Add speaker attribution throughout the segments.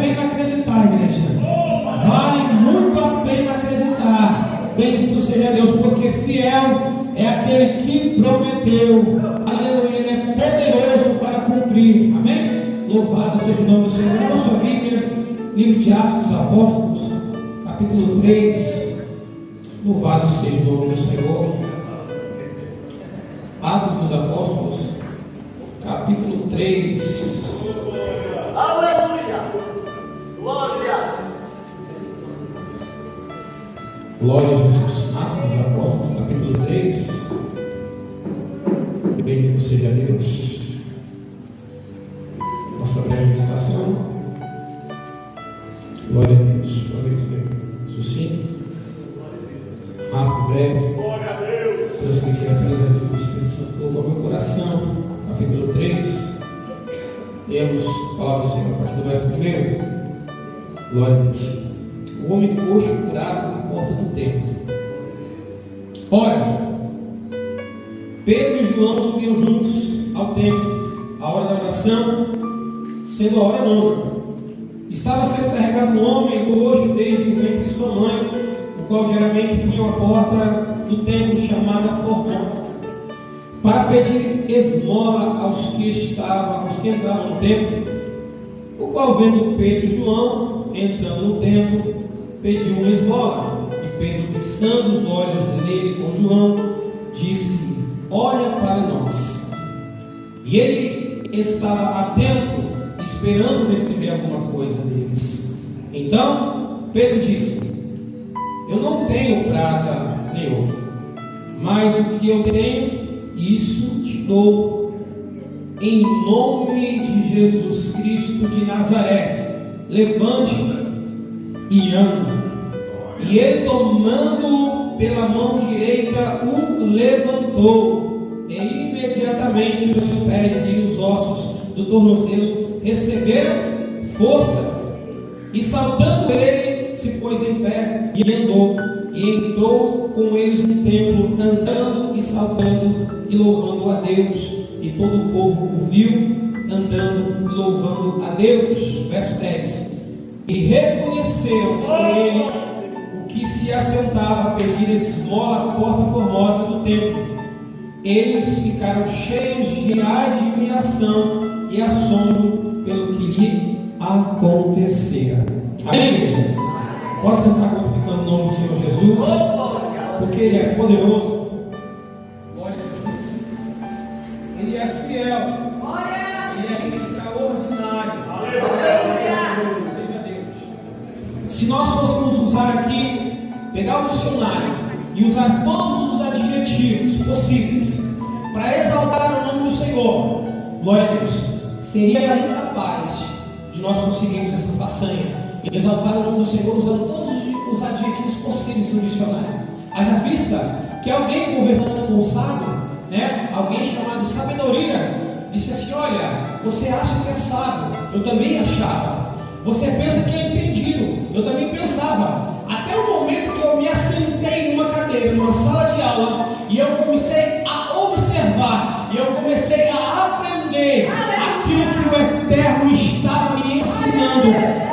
Speaker 1: pena acreditar, igreja. Vale muito a pena acreditar. Bendito seja Deus, porque fiel é aquele que prometeu. Aleluia, ele é poderoso para cumprir. Amém? Louvado seja o nome do Senhor. Na sua Bíblia, livro de Atos dos Apóstolos, capítulo 3. Louvado seja o nome do Senhor. Atos dos Apóstolos, capítulo 3.
Speaker 2: Aleluia! Glória!
Speaker 1: Glória a Jesus. Atos dos Apóstolos, capítulo 3. Bendito seja Deus. Nossa breve meditação. Glória a Deus. Pode ser sucinto, rápido, breve.
Speaker 2: Glória a Deus!
Speaker 1: Deus que quer apenas do Espírito Santo tocou meu coração. Capítulo 3. Lemos a palavra do Senhor a partir do verso 1. Glória a Deus. O homem coxo curado na porta do templo. Ora, Pedro e João subiam juntos ao templo, à hora da oração, sendo a hora nona. Estava sendo carregado um homem coxo desde o ventre de sua mãe, o qual diariamente punha a porta do templo chamada Fornão, para pedir esmola aos que entravam no templo, o qual, vendo Pedro e João entrando no templo, pediu uma esmola. E Pedro, fixando os olhos nele com João, disse: olha para nós. E ele estava atento, esperando receber alguma coisa deles. Então Pedro disse: eu não tenho prata nem ouro, mas o que eu tenho, isso te dou. Em nome de Jesus Cristo de Nazaré, levante-te e anda. E ele, tomando pela mão direita, o levantou, e imediatamente os pés e os ossos do tornozelo receberam força. E saltando ele, se pôs em pé e andou, e entrou com eles no templo, andando e saltando e louvando a Deus. E todo o povo o viu andando e louvando a Deus. Verso 10. E reconheceram sobre ele o que se assentava a pedir esmola à porta formosa do templo. Eles ficaram cheios de admiração e assombro pelo que lhe acontecera. Amém, igreja? Pode sentar glorificando o nome do Senhor Jesus, porque Ele é poderoso. Glória a Jesus. Ele é fiel. Ele é extraordinário. Aleluia. Seja Deus. Se nós fôssemos usar aqui, pegar o dicionário e usar todos os adjetivos possíveis para exaltar o nome do Senhor, glória a Deus, seria incapaz de nós conseguirmos essa façanha e exaltar o nome do Senhor usando todos os adjetivos possíveis do dicionário. Haja vista que alguém conversando com o sábio, alguém chamado sabedoria, disse assim: olha, você acha que é sábio? Eu também achava. Você pensa que é entendido? Eu também pensava. Até o momento que eu me assentei numa cadeira, numa sala de aula, e eu comecei a observar, e eu comecei a aprender aquilo que o Eterno estava me ensinando.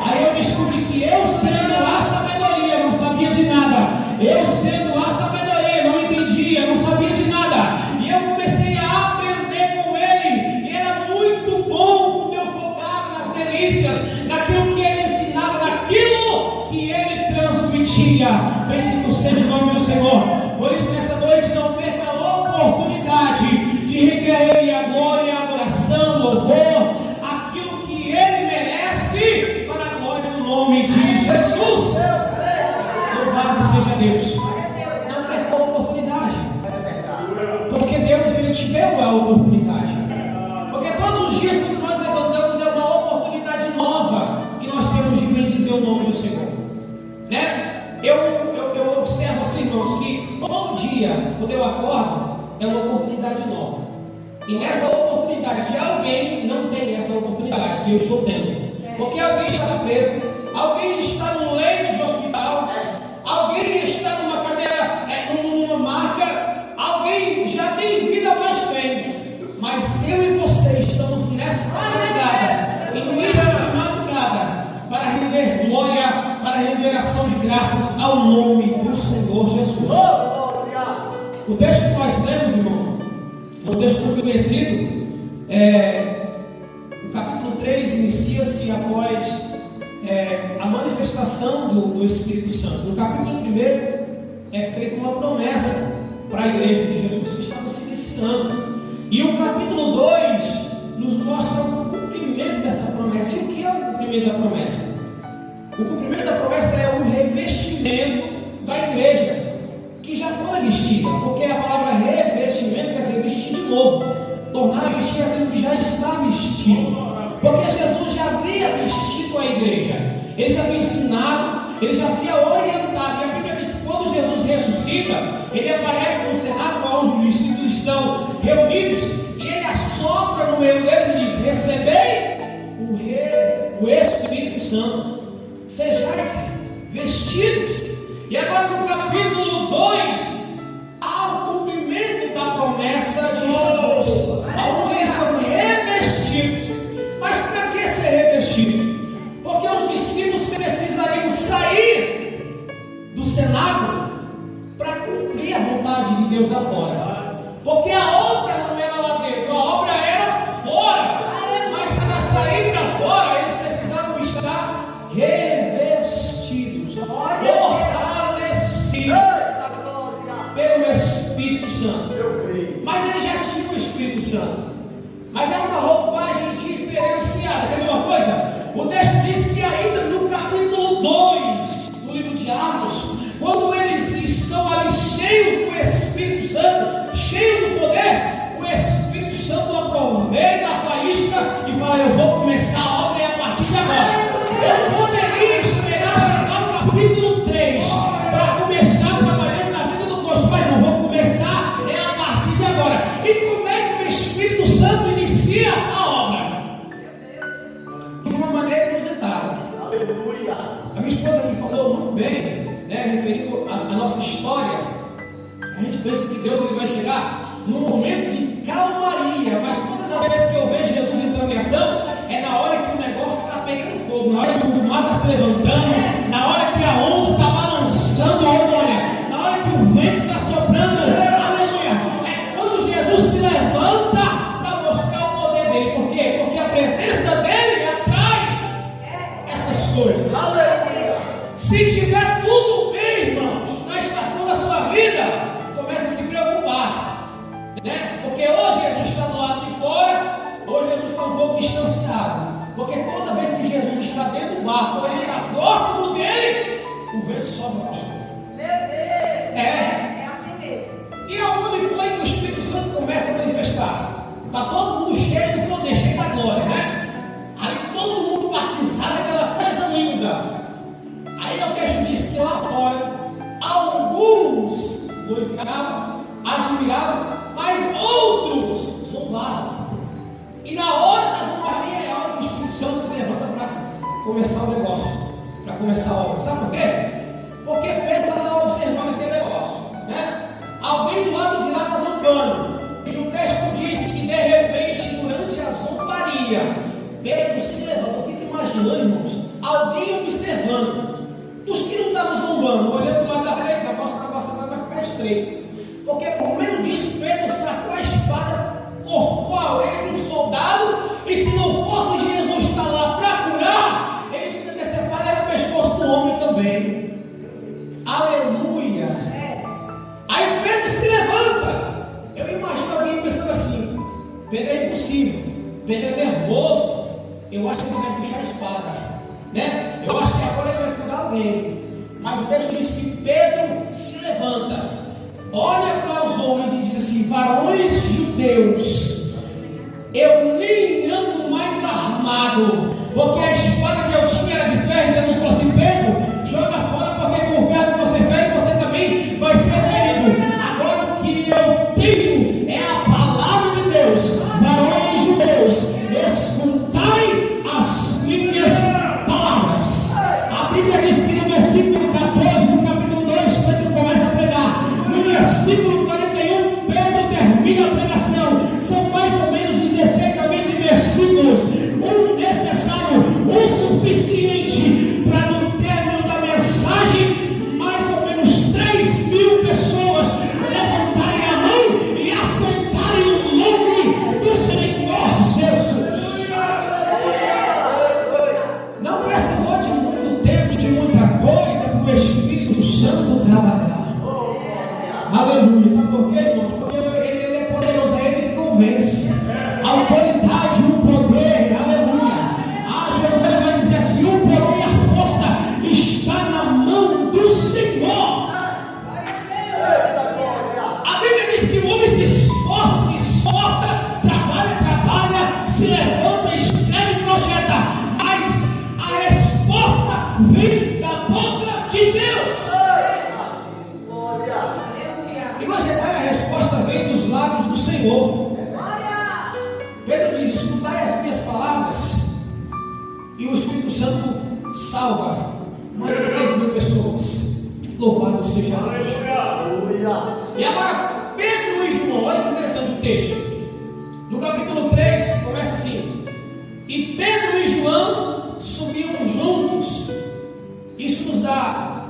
Speaker 1: Aí eu descobri que eu, sendo a sabedoria, não sabia de nada. Eu, sendo a sabedoria, não entendia, não sabia de nada. E eu comecei a aprender com ele, e era muito bom o meu focar nas delícias, naquilo que ele ensinava, naquilo que ele transmitia. Bendito seja o nome do Senhor. Por isso, nessa noite, não perca a oportunidade de render a ele a glória, a adoração, louvor, aquilo que ele merece, para a glória do nome de Jesus. Louvado seja Deus. Não perca a oportunidade, porque Deus, ele te deu a oportunidade. Porque todos os dias que nós levantamos é uma oportunidade nova que nós temos de bendizer o nome do Senhor, Eu observo assim, irmãos, que todo dia, quando eu acordo, é uma oportunidade nova. E nessa oportunidade, alguém não tem essa oportunidade que eu estou tendo. Porque alguém está preso, alguém está num leito de hospital, alguém está numa cadeira, numa marca, alguém já tem vida mais tempo. Mas eu e você estamos nessa madrugada, início de madrugada, para graças ao nome do Senhor Jesus.
Speaker 2: Glória.
Speaker 1: O texto que nós lemos, irmãos, é um texto muito conhecido. O capítulo 3 inicia-se após a manifestação do Espírito Santo. No capítulo 1 é feita uma promessa para a igreja de Jesus que estava se iniciando. E o capítulo 2 nos mostra o cumprimento dessa promessa. E o que é o cumprimento da promessa? O cumprimento da promessa é o revestimento da igreja, que já foi vestida, porque a palavra revestimento quer dizer vestir de novo, tornar a vestir aquilo que já está vestido. Porque Jesus já havia vestido a igreja, ele já havia ensinado, ele já havia orientado. E a Bíblia diz que quando Jesus ressuscita, ele aparece no cenáculo onde os discípulos estão reunidos, e ele assopra no meio deles e diz: recebei o Espírito Santo, sejais vestidos. E agora no capítulo 2, há o cumprimento da promessa de Jesus, onde eles são revestidos. Mas para que ser revestido? Porque os discípulos precisariam sair do cenáculo para cumprir a vontade de Deus lá fora. Porque a obra não era lá dentro, a obra era fora. Mas para sair para fora, eles precisavam estar revestidos, fortalecidos pelo Espírito Santo. Mas eles já tinham o Espírito Santo, mas era uma roupagem diferenciada. Quer ver uma coisa? O texto diz que ainda no capítulo 2 do livro de Atos, quando eles estão ali cheios do Espírito Santo, cheios do poder, o Espírito Santo aproveita a faísca e fala: eu vou começar a obra a partir de agora. Eu poderia esperar ao capítulo 3 para começar trabalhando na vida do nosso Pai. Não, vou começar a partir de agora. E como é que o Espírito Santo inicia a obra? De uma maneira inusitada.
Speaker 2: Aleluia.
Speaker 1: A minha esposa aqui falou muito bem, referindo a nossa história. A gente pensa que Deus ele vai chegar num momento de calmaria, mas todas as vezes que eu vejo Jesus entrando em ação, é na hora que o negócio está pegando fogo, na hora que o mar está se levantando, na hora que a onda está balançando, olha, na hora que o vento está soprando, aleluia. É quando Jesus se levanta para mostrar o poder dele. Por quê? Porque a presença dele atrai essas coisas.
Speaker 2: Aleluia.
Speaker 1: Se tiver tudo bem, irmãos, na estação da sua vida, comece a se preocupar, porque hoje Jesus está do lado de fora, hoje Jesus está um pouco distanciado, porque toda vez que Jesus está dentro do barco, ou ele está próximo dele, o vento sopra, pastor.
Speaker 3: Meu Deus!
Speaker 1: É
Speaker 3: assim mesmo.
Speaker 1: E aonde foi que o Espírito Santo começa a manifestar? Está todo mundo cheio do poder, cheio da glória, Ali todo mundo batizado, aquela coisa linda. Aí o texto diz que lá fora alguns glorificavam, admiravam, mas outros zombavam. E na hora da zombaria é a hora que o Espírito Santo se levanta para começar o negócio, para começar a obra. Sabe por quê? Porque Pedro estava lá observando aquele negócio, Alguém do lado de lá está zombando. E o texto diz que de repente, durante a zombaria, Pedro se levanta. Eu fico imaginando, irmãos, alguém observando. Dos que não estavam zombando, olhando para lá da frente, a nossa vai ficar estreita. Porque por meio disso, Pedro sacou a espada, cortou a orelha de um soldado, e se não fosse Jesus estar lá para curar, ele tinha que separar o pescoço do homem também. Aleluia! Aí Pedro se levanta. Eu imagino alguém pensando assim: Pedro é impossível, Pedro é nervoso, eu acho que ele vai puxar a espada. Eu acho que agora ele vai furar alguém. Mas o texto diz que Pedro se levanta, olha para os homens e diz assim: varões judeus, eu nem ando mais armado, porque a espada que eu tinha era de ferro. Jesus falou assim: Pedro, joga fora, porque com o ferro que você fez, você também vai ser ferido. Agora o que eu tenho é a palavra de Deus. Varões judeus, escutai as minhas palavras. A Bíblia diz que no versículo 14 do capítulo 2, Pedro começa a pregar. No versículo 41, Pedro termina a pregação. São mais ou menos 16 a 20 versículos, o necessário, o suficiente para no término da mensagem Santo trabalhar. Aleluia. Sabe por quê, irmãos? Porque ele é poderoso, é ele que convence. A autoridade e o poder, aleluia. Jesus vai dizer assim: o poder e a força está na mão do Senhor. A Bíblia diz que o homem se esforça, trabalha, se levanta, escreve e projeta. Mas a resposta vem da boca de Deus. E você vai, a resposta vem dos lábios do Senhor. Pedro diz: escutai as minhas palavras, e o Espírito Santo salva mais de 3.000 pessoas. Louvado seja Deus. E agora, Pedro e João, olha que interessante o texto. No capítulo 3, começa assim: e Pedro e João subiam juntos. Isso nos dá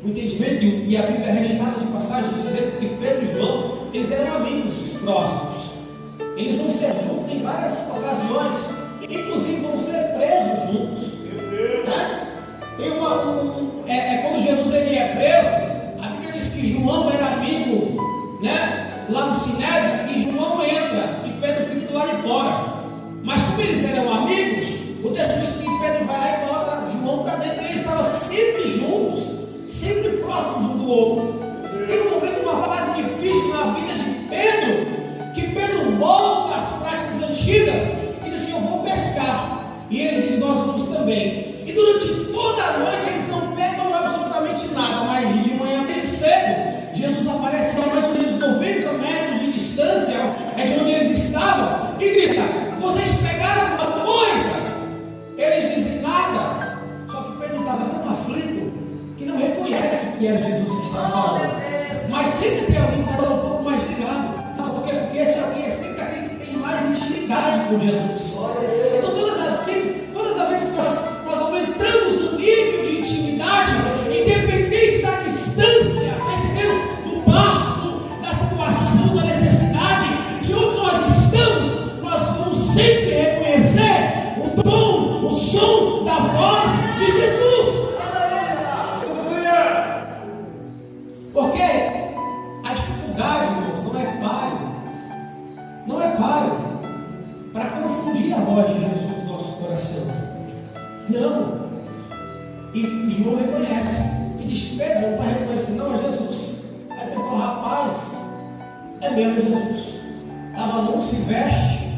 Speaker 1: o entendimento, e a Bíblia é recheada de passagens dizendo que Pedro e João, eles eram amigos próximos. Eles vão ser juntos em várias ocasiões, inclusive vão ser presos juntos. Né? Tem quando Jesus ele é preso, a Bíblia diz que João era amigo, né, lá no Sinédrio, e João entra e Pedro fica do lado de fora. Mas como eles eram amigos, o texto diz que Pedro vai lá e coloca João para dentro, e eles estavam sempre juntos, sempre próximos um do outro. Tem um momento, uma fase difícil na vida de Pedro, que Pedro volta às práticas antigas e diz assim: eu vou pescar. E eles dizem: nós vamos também. E durante toda a noite eles não pegam absolutamente nada, mas de manhã bem cedo, Jesus aparece a mais ou menos 90 metros de distância, é de onde eles estavam, e grita: vocês pegaram alguma coisa? Eles dizem: nada. Só que Pedro estava tão aflito que não reconhece que era Jesus que estava falando. Mas sempre tem alguém que está um pouco mais ligado. Sabe por quê? Porque esse alguém é sempre aquele que tem mais intimidade com Jesus. Então todas as vezes que nós aumentamos o nível de intimidade, independente da distância, entendeu? Do barco, da situação, da necessidade, de onde nós estamos, nós vamos sempre reconhecer o tom, o som da voz de Jesus. Porque a dificuldade, irmãos, não é páreo para confundir a voz de Jesus no nosso coração. Não. E João reconhece e diz: Pedro, o pai reconhece: não, é Jesus. Aí Pedro fala: rapaz, é mesmo Jesus. Estava não se veste,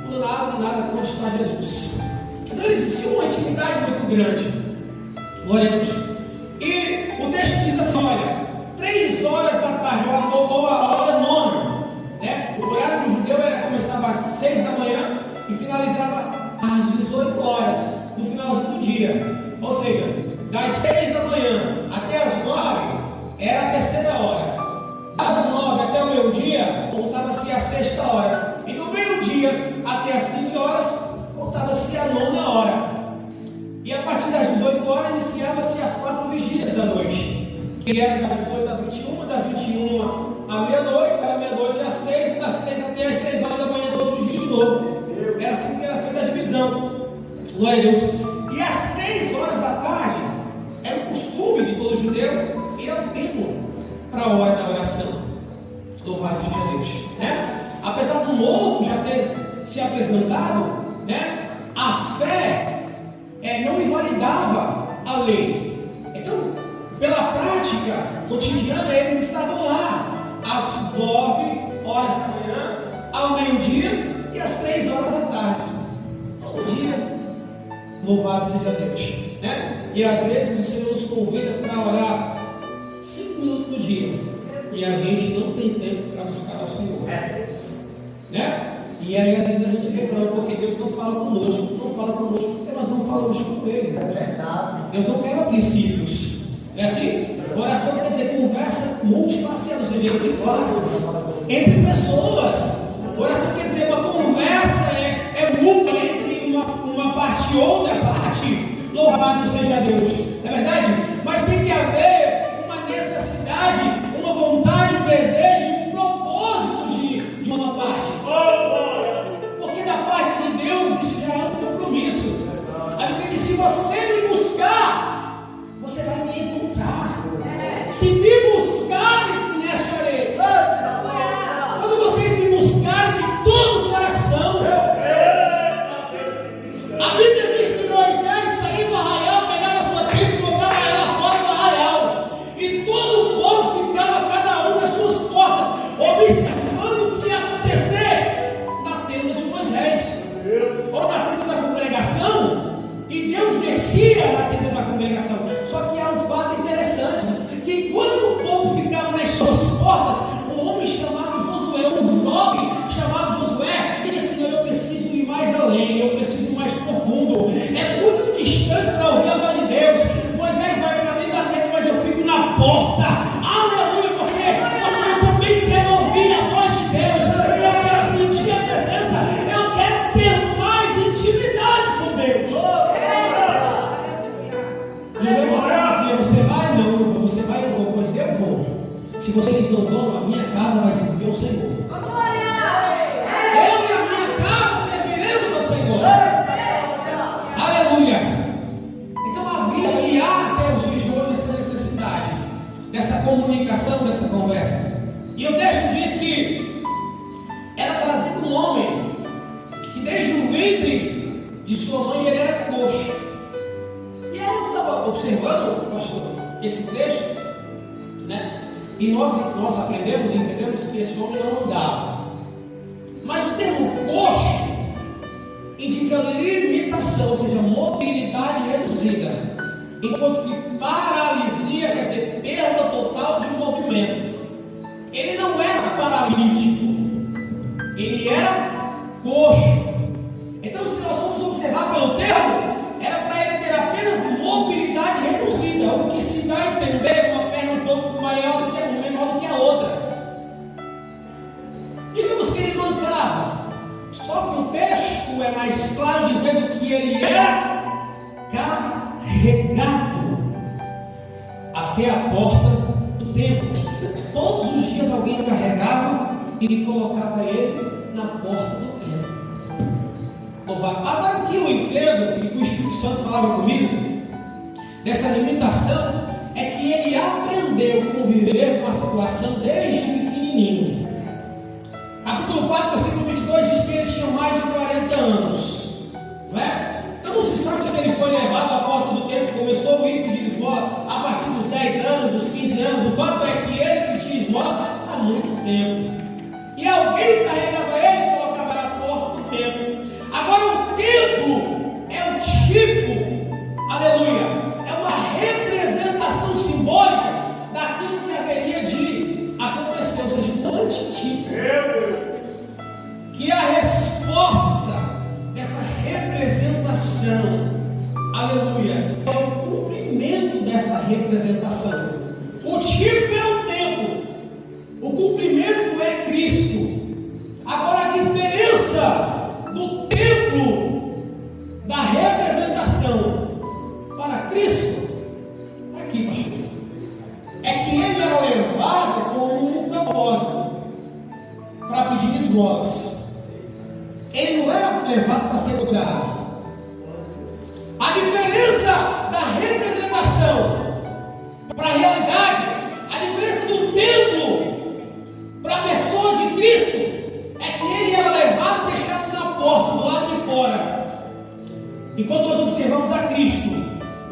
Speaker 1: não nada como está Jesus. Então eles tinham uma intimidade muito grande. Glória a Deus. E o texto diz assim: olha, 3 horas da tarde, ou a hora nona, né? O horário do judeu começava às 6 da manhã e finalizava às 18 horas, no finalzinho do dia. Ou seja, das 6 da manhã até as 9 era a terceira hora. Das 9 até o meio-dia, voltava-se a 6ª hora. E do meio-dia até as 15 horas, voltava-se a 9ª hora. E a partir das 18 horas, iniciava-se as 4 vigílias da noite. Que era das 18 às 21, das 21 à meia-noite, da meia-noite às 3, e das 3 até as 6 horas da manhã do outro dia de novo. Era assim que era feita a divisão. Glória a Deus. E às 3 horas da tarde, era o costume de todo judeu ir ao templo para a hora da oração. Louvado seja Deus. Né? Apesar do novo já ter se apresentado, né? A fé não invalidava a lei. Então, pela prática cotidiana, eles estavam lá às 9 horas da manhã, ao meio-dia e às 3 horas da tarde. Todo dia. Louvado seja Deus. Né? E às vezes o Senhor nos convida para orar 5 minutos do dia. E a gente não tem tempo para buscar ao Senhor. Né? E aí às vezes a gente reclama porque Deus não fala conosco. Não fala conosco porque nós não falamos com Ele. Deus não quer princípios. É assim? Oração quer dizer conversa multifacial, ou seja, entre faces, entre pessoas. Oração quer dizer uma conversa mútua entre uma parte e outra parte. Louvado seja Deus. Não é verdade? Mas tem que haver uma necessidade, uma vontade, um desejo, um propósito de uma parte. Porque da parte de Deus isso já é um compromisso. A Bíblia diz: se você me buscar, você vai me encontrar. aparecia na tenda da congregação. Só que há um fato interessante, que quando o povo ficava nas suas portas, um homem chamado Josué, um jovem chamado Josué, ele disse: eu preciso ir mais além, eu preciso ir mais profundo, é muito distante para ouvir a voz de Deus. Moisés vai para dentro da tenda, mas eu fico na porta. Aleluia, porque eu também quero ouvir a voz de Deus, eu quero sentir a presença, eu quero ter mais intimidade com Deus. Você vai? Não, eu vou. Você vai? Eu vou. Pois eu vou. Se vocês não vão, a minha casa vai servir ao Senhor. Eu e a minha casa serviremos ao Senhor. Aleluia. Então havia e há até os dias de hoje essa necessidade dessa comunicação, dessa conversa. E o texto diz que era trazido um homem que desde o ventre de sua mãe ele era coxo. E eu estava observando, pastor, esse texto, né? E nós aprendemos e entendemos que esse homem não andava. Mas o termo coxo indica limitação, ou seja, mobilidade reduzida. Enquanto que paralisia quer dizer perda total de movimento. Ele não era paralítico, ele era coxo. Então, se nós formos observar pelo termo, era para ele ter apenas mobilidade reduzida, o que se dá a entender uma perna um pouco maior do que uma, menor do que a outra. Digamos que ele mancava, só que o texto é mais claro dizendo que ele era carregado até a porta do templo. Todos os dias alguém o carregava e colocava ele na porta do templo. Agora o que eu entendo, e que o Espírito Santo falava comigo, dessa limitação, é que ele aprendeu a conviver com a situação desde pequenininho. Capítulo 4, versículo 22 diz que ele tinha mais de 40 anos. Não é? Então não se sabe se ele foi levado à porta do templo, começou a ir pedir esmola a partir dos 10 anos, dos 15 anos. O fato é que ele pedia esmola há muito tempo. E alguém carregava ele e colocava na porta do templo. Agora o templo é o tipo, aleluia, é uma representação simbólica daquilo que haveria de acontecer, ou seja, um antitipo. Que é a resposta dessa representação, aleluia, é o cumprimento dessa representação. O tipo é o templo, o cumprimento é Cristo. Agora a diferença do templo, da representação para Cristo, aqui, pastor, é que ele era levado com um propósito, para pedir esmolas. Ele não era levado para ser curado. A diferença da representação para a realidade, a diferença do templo para a pessoa de Cristo, é que ele era levado e deixado na porta, do lado de fora. E quando nós observamos a Cristo,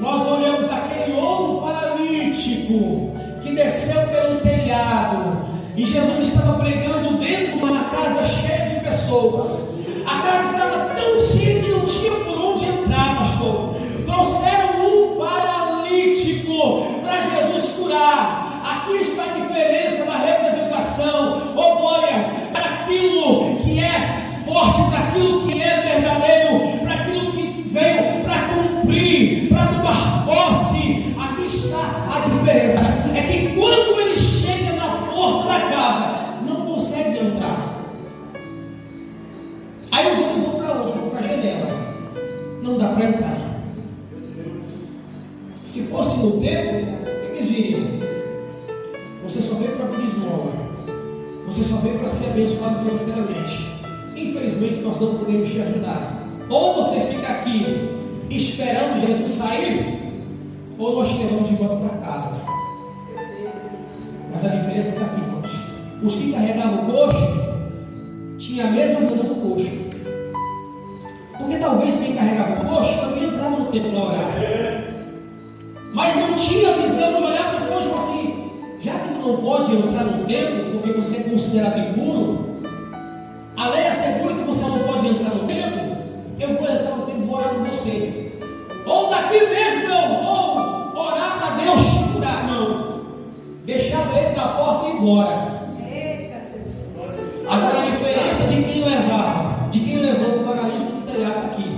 Speaker 1: nós olhamos aquele outro paralítico que desceu pelo telhado, e Jesus estava pregando dentro de uma casa cheia de pessoas. A casa estava tão cheia que não tinha por onde entrar, pastor. Trouxeram um paralítico para Jesus curar. Aqui está a diferença da representação. Oh glória, para aquilo que é forte, para aquilo que é verdadeiro, para aquilo que veio para cumprir, para tomar posse. Aqui está a diferença. É que quando ele chega na porta da casa, não consegue entrar. Aí os outros vão para onde? Vão para a janela. Não dá para entrar. Se fosse no templo, o que eles diriam? Você só veio para pedir esmola. Você só veio para ser abençoado financeiramente. Infelizmente nós não podemos te ajudar. Ou você fica aqui esperando Jesus sair, ou nós te levamos de volta para casa. Mas a diferença está aqui, irmãos. Os que carregavam o coxo tinham a mesma visão do coxo. Porque talvez quem carregava o coxo também entrava no templo a orar. Mas não tinha a visão de olhar para o coxo e falar assim: já que tu não pode entrar no templo porque você é considerado impuro, a lei assegura que você não pode entrar no templo, eu vou entrar no templo e vou orar com você. Ou daqui mesmo dentro da porta e ir embora. Agora a diferença de quem levava, de quem levou o paralítico do telhado aqui.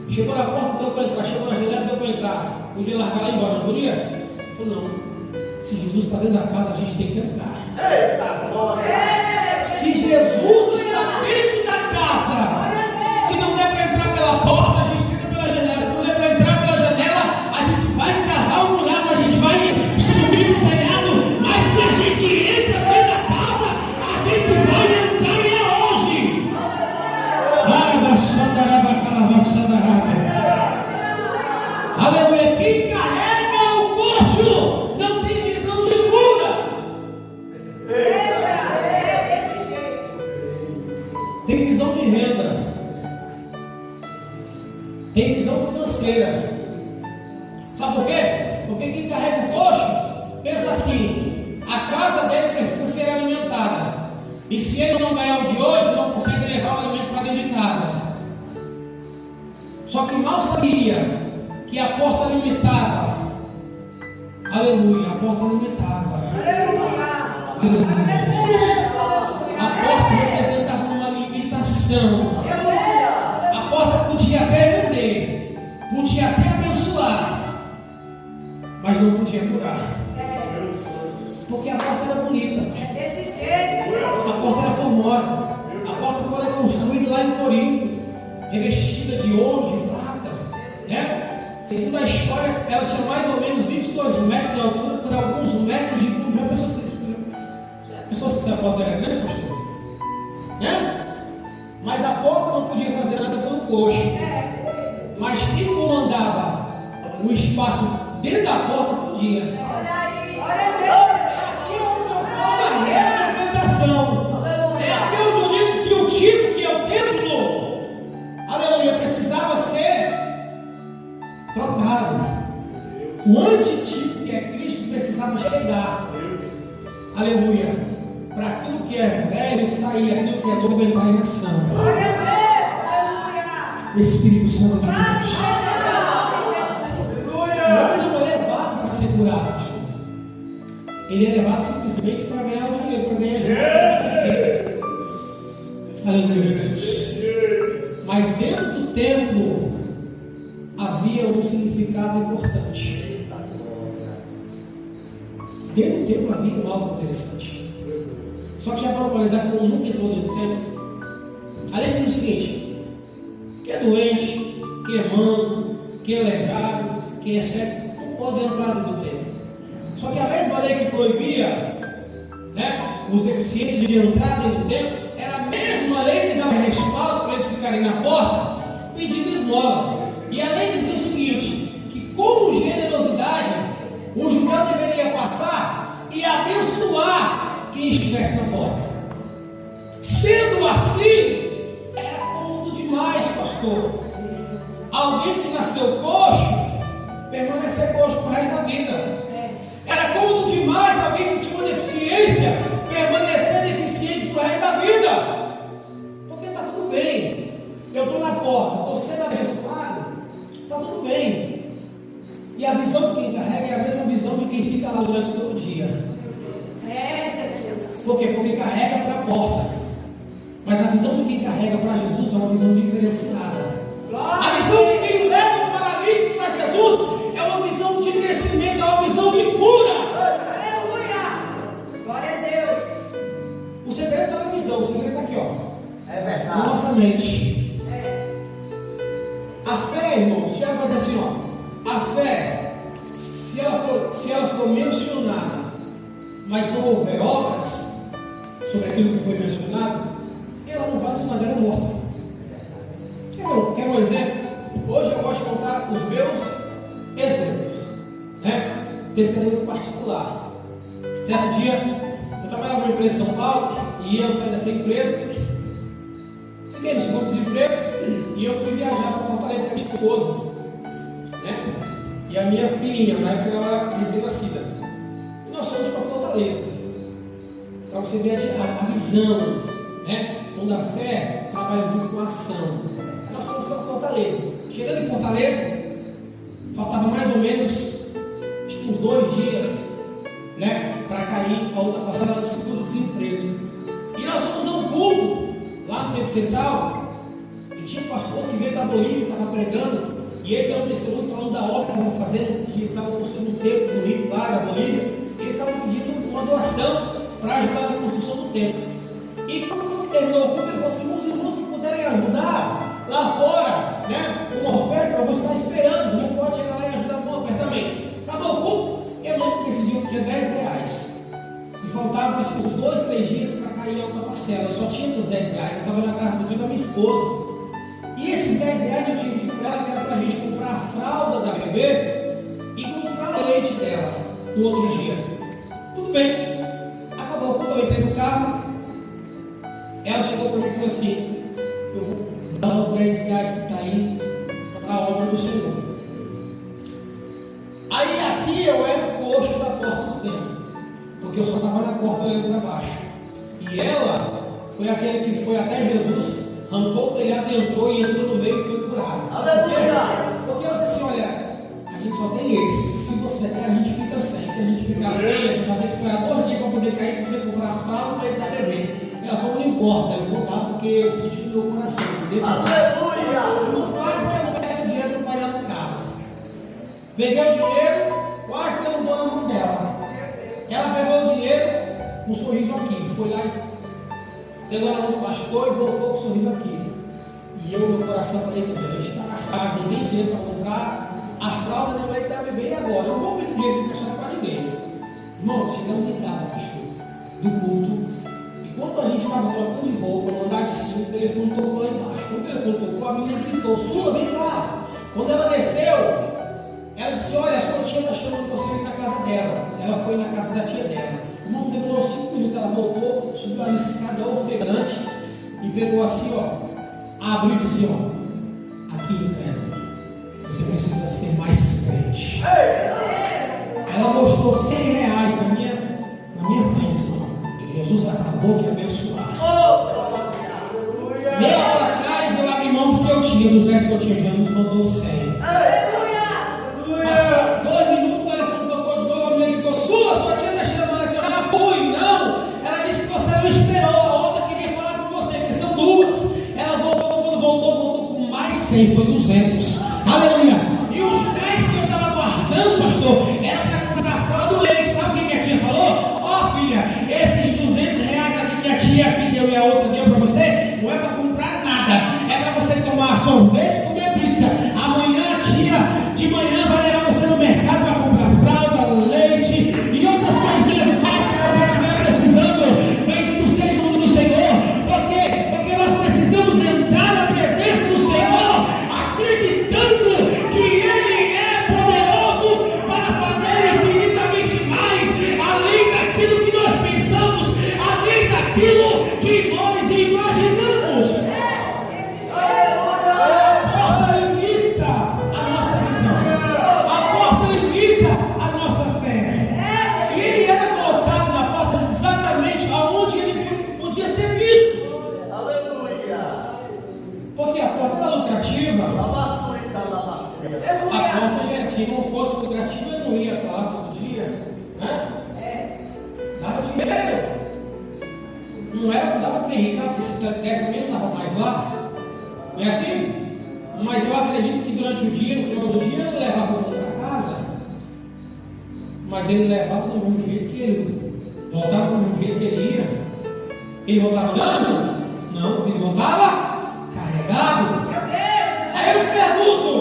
Speaker 1: Chegou na porta, deu para entrar, chegou na janela, deu para entrar. Podia largar lá e ir embora, não podia? Ele falou, não. Se Jesus está dentro da casa, a gente tem que entrar.
Speaker 2: Eita glória!
Speaker 1: Se Jesus está dentro da casa, se não der para entrar pela porta, a gente entra pela janela. Se não der para entrar pela janela, a gente vai cavar um buraco, a gente vai subir no telhado. Mas se a gente entra dentro da casa, a gente vai entrar e é hoje. Aleluia. Quem carrega o coxo não tem visão de cura. Tem visão de renda. Tem visão financeira. Sabe por quê? Porque quem carrega o coxo pensa assim: a casa dele precisa ser alimentada. E se ele não ganhar o de hoje, não consegue levar o alimento para dentro de casa. Só que mal sabia que a porta limitava. Aleluia, a porta limitava. A porta representava uma limitação. A porta podia até vender, podia até abençoar, mas não podia curar. Porque a porta era bonita. A porta era formosa. A porta foi construída lá em Corinto, revestida de ouro, de prata, né? Segundo a história, ela tinha mais ou menos 22 metros de altura por alguns metros de fundo. Já pensou se a porta era grande, pastor? Né? Mas a porta não podia fazer nada pelo coxo. Mas quem comandava o espaço dentro da porta podia. Aqui é onde eu falo a representação. É aqui onde eu digo que o tipo, que é o templo, aleluia, precisava ser trocado. O antitipo, que é Cristo, precisava chegar. Aleluia. Para aquilo que é velho sair, aquilo que é novo entrar em ação. Espírito Santo de Deus. O homem não é levado para ser curado. Ele é levado simplesmente para ganhar o dinheiro, para ganhar dinheiro. Aleluia, Jesus. Mas dentro do templo havia um significado importante. Dentro do templo havia algo interessante. Só que já vamos analisar como nunca entrou dentro do templo. A lei diz o seguinte: quem é doente, quem é manco, quem é aleijado, quem é cego, não pode entrar dentro do templo. Só que a mesma lei que proibia, né, os deficientes de entrar dentro do templo, era a mesma lei que dava respaldo para eles ficarem na porta pedindo esmola. E a lei dizia o seguinte: que com generosidade o judeu deveria passar e abençoar quem estivesse na porta. Sendo assim, era cômodo demais, pastor, alguém que nasceu coxo permanecer coxo pro resto da vida. Era cômodo demais alguém que tinha uma deficiência permanecer deficiente pro resto da vida. Porque está tudo bem, eu estou na porta, estou sendo abençoado, está tudo bem. E a visão de quem carrega é a mesma visão de quem fica lá durante todo o dia. Por quê? Porque carrega para a porta. Mas a visão de quem carrega para Jesus é uma visão diferenciada. A visão de quem leva o paralítico para Jesus é uma visão de crescimento, é uma visão de cura.
Speaker 3: Aleluia! Glória a Deus!
Speaker 1: O segredo está na visão, o segredo está aqui, ó.
Speaker 2: É verdade.
Speaker 1: Na nossa mente. A fé, irmãos, Tiago vai dizer assim, ó. A fé, se ela for mencionada, mas não houver obras sobre aquilo que foi mencionado, ela não vai de maneira morta. Quer um exemplo? Hoje eu gosto de contar os meus exemplos, né? Testemunho particular. Certo dia, eu trabalhava numa empresa em São Paulo e eu saí dessa empresa, fiquei no segundo desemprego e eu fui viajar para Fortaleza com a minha esposa, né? E a minha filhinha, na época ela era recém-nascida. E nós fomos para Fortaleza. Para você ver a visão, né? Quando a fé trabalha junto com a ação. Nós fomos para Fortaleza. Chegando em Fortaleza, faltava mais ou menos uns 2 dias, né? Para cair a outra parcela do seguro-desemprego. E nós fomos a um culto lá no Tempo Central, e tinha um pastor que veio da Bolívia, estava pregando, e ele deu um testemunho falando da obra que estavam fazendo, que eles estavam construindo um templo bonito lá na Bolívia, e eles estavam pedindo uma doação para ajudar na construção do templo. E quando terminou o culto, ele falou assim: os irmãos que puderem ajudar lá fora, né, com uma oferta, eu vou estar esperando, não pode chegar lá e ajudar com uma oferta também. Acabou o culto, eu lembro que esse dia eu tinha R$10. E faltavam acho que uns 2, 3 dias para cair a outra parcela. Eu só tinha os R$10, eu estava na casa do dia da minha esposa. E esses R$10 eu tinha dito para ela que era para a gente comprar a fralda da bebê e comprar o leite dela no outro dia. Tudo bem. Acabou o culto, eu entrei no carro. Ela chegou para mim e falou assim: eu vou dar os R$10 que está aí para a obra do Senhor. Aí aqui eu era o coxo da porta do templo, porque eu só estava na porta olhando para baixo. E ela foi aquele que foi até Jesus, arrancou o telhado, entrou no meio e foi curado.
Speaker 2: Aleluia!
Speaker 1: Porque eu disse assim: olha, a gente só tem esse. Se você quer, a gente fica sem. Se a gente ficar sem, a gente vai ter que esperar 2 dias para poder cair, poder comprar a fralda para ele estar bebendo. Ela falou: não importa, eu vou dar porque eu senti no meu coração.
Speaker 2: Aleluia!
Speaker 1: Quase que eu não pego o dinheiro para pagar no carro. Peguei o dinheiro, quase derrubou na mão dela. Ela pegou o dinheiro, um sorriso aqui, foi lá e pegou na mão do pastor e voltou com o sorriso aqui. E eu, no meu coração, falei: meu Deus, a gente está nas casas, não tem dinheiro para comprar a fralda da leite da bebê, e agora? Eu não vou pedir dinheiro para para ninguém. Irmãos, chegamos em casa, pastor, do culto. Enquanto a gente estava trocando de roupa, no andar de cima, o telefone tocou lá embaixo. Quando o telefone tocou, a menina gritou: Sula, vem cá. Quando ela desceu, ela disse: olha, a sua tia está chamando você na casa dela. Ela foi na casa da tia dela. O irmão demorou 5 minutos, ela voltou, subiu a escada ofegante e pegou assim, ó, abriu e disse: ó, aqui no canto, você precisa ser mais crente. Ela mostrou R$100 na minha frente, assim, ó. Jesus acabou de abençoar. Meia hora atrás eu abri mão porque eu tinha, dos 10 que eu tinha, Jesus mandou 100. Passou 2 minutos, o telefone tocou de novo, a mulher gritou: sua tia está chamando, assim, eu já fui. Não, ela disse que você não esperou, a outra queria falar com você, que são 2. Ela voltou, quando voltou com mais 100, foi 200. Aleluia. E os 10 que eu estava guardando, pastor, era para comprar a fralda do leite. Sabe o que minha tia falou? Ó, filha, esses R$200 aqui que minha tia aqui deu e a outra deu para você, não é para comprar nada, é para você tomar sorvete e comer pizza. Amanhã a tia de manhã vai levar você no mercado para comprar fralda, leite e outras coisinhas mais que você estiver precisando. Bendito seja o nome do Senhor. Por quê? Porque nós precisamos entrar na presença do Senhor, acreditando que Ele é poderoso para fazer infinitamente mais, além daquilo que nós pensamos, além daquilo que nós imaginamos. A porta limita a nossa visão, a porta limita a nossa fé. E ele era colocado na porta exatamente aonde ele podia ser visto, porque a porta era lucrativa. A porta já, se não fosse lucrativa, ele não ia lá todo dia, né? Dava dinheiro. Não era, não dava para Henrique, porque se desse também não dava mais lá. Não é assim? Mas eu acredito que durante o dia, no final do dia, ele levava o mundo para casa. Mas ele levava do mesmo jeito que ele voltava do mesmo jeito que ele ia. Ele voltava andando? Não, ele voltava carregado. Aí eu te pergunto: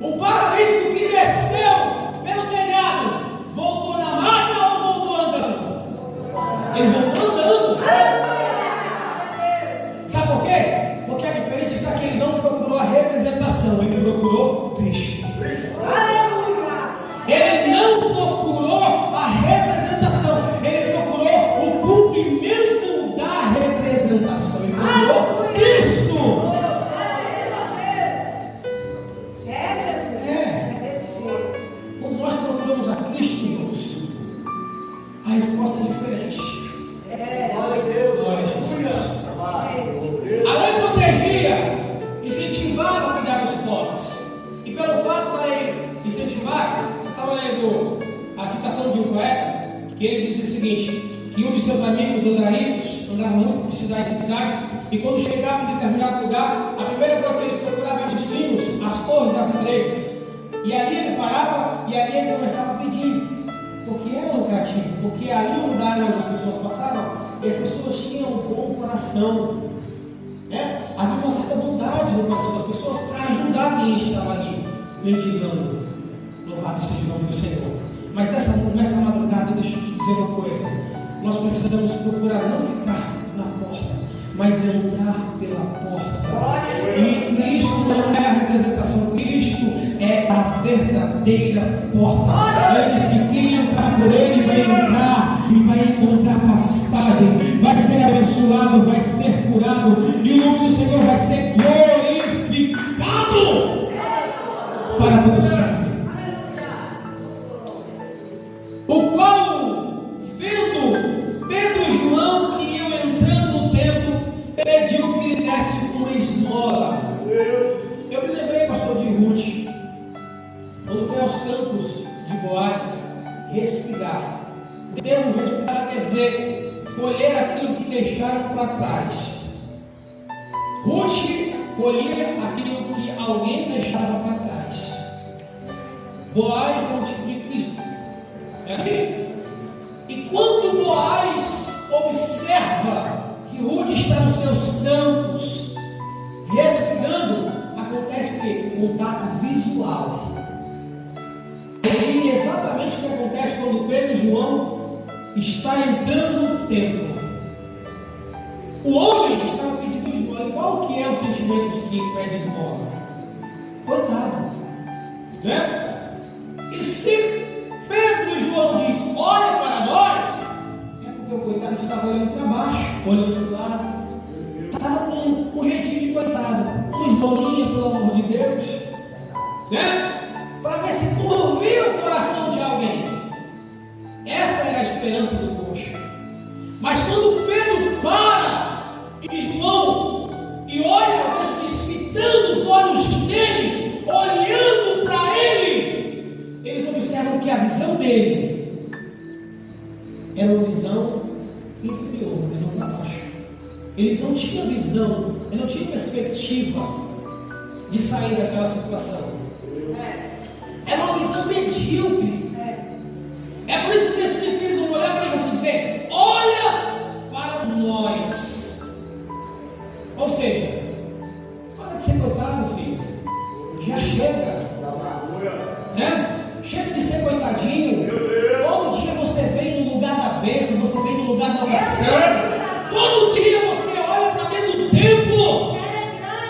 Speaker 1: o paralítico que desceu pelo telhado voltou na máquina ou voltou andando? Ele voltou andando. Sabe por quê? Porque a diferença está que ele não procurou a representação, ele procurou Cristo. Ele não procurou a representação, ele procurou o cumprimento da representação. Ele procurou Cristo. Quando nós procuramos a Cristo, irmãos, a resposta é diferente. Glória a Jesus. A lei protegia, incentivava a cuidar dos pobres. E pelo fato da lei incentivar, eu estava lendo a citação de um poeta que ele dizia o seguinte, que um de seus amigos andarilhos andava muito de cidade em cidade, e quando chegava em determinado lugar, a primeira coisa que ele procurava eram os sinos, as torres das igrejas. E ali ele parava e ali ele começava a pedir, porque era lucrativo, porque ali o lugar onde as pessoas passavam, e as pessoas tinham um bom coração, né? Havia uma certa bondade no coração das pessoas para ajudar quem estava ali mendigando. Louvado seja o nome do Senhor. Mas nessa madrugada, deixa eu te dizer uma coisa, nós precisamos procurar não ficar na porta, mas entrar pela porta. E Cristo não é a representação, Cristo é a verdadeira porta. Ele diz que quem entrar por ele vai entrar e vai encontrar pastagem, vai ser abençoado, vai ser curado, e o nome do Senhor vai ser glorificado para todo sempre. O qual, vendo Pedro e João que iam entrando no templo, pediu que lhe desse uma esmola. Eu me lembrei, pastor, de Ruth, quando foi aos campos de Boaz respirar. O termo respirar quer dizer colher aquilo que deixaram para trás. Ruth colhia aquilo que alguém deixava para trás. Boaz é um tipo de Cristo. É assim? E quando Boaz observa que Ruth está nos seus campos, respirando, acontece o quê? Contato visual. E é exatamente o que acontece quando Pedro e João estão entrando no templo. O homem estava pedindo esmola. E qual que é o sentimento de quem pede esmola? Coitado. Né? E se Pedro e João diz, olha para nós, é porque o coitado estava olhando para baixo, olhando para o lado. Estava com um jeitinho de coitado, uma esmolinha, pelo amor de Deus, né? Para ver se movia o coração de alguém. Essa era a esperança do coxo. Mas quando Pedro para e João e olha, Deus fitando os olhos dele, olhando para ele, eles observam que a visão dele era uma visão inferior, uma visão para baixo. Ele não tinha visão, ele não tinha perspectiva de sair daquela situação. Era uma visão medíocre. É por isso que eles vão olhar para ele e dizer, olha para nós. Ou seja, para de ser coitado, filho. Já chega. Né? Chega de ser coitadinho. Todo dia você vem no lugar da bênção, você vem no lugar da oração. Todo dia você olha para dentro do templo.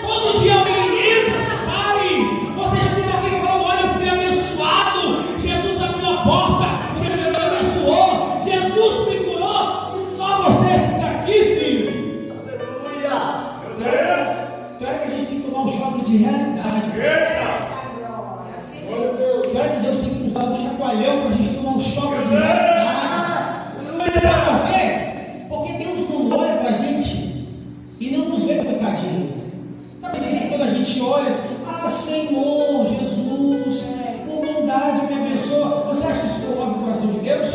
Speaker 1: Todo dia alguém entra, sai. Você escuta alguém falando, olha, eu fui abençoado. Jesus abriu a porta. Jesus me abençoou. Jesus me curou. E só você fica aqui, filho. Aleluia. Quero que a gente tem que tomar um choque de realidade. Quero que Deus tem que nos dar um chacoalhão para a gente tomar um choque de realidade. Sabe por quê? Porque Deus não olha para a gente e não nos vê coitadinho. Sabe assim, quando a gente olha assim, ah, Senhor, Jesus, por bondade me abençoa. Você acha que isso comove o coração de Deus?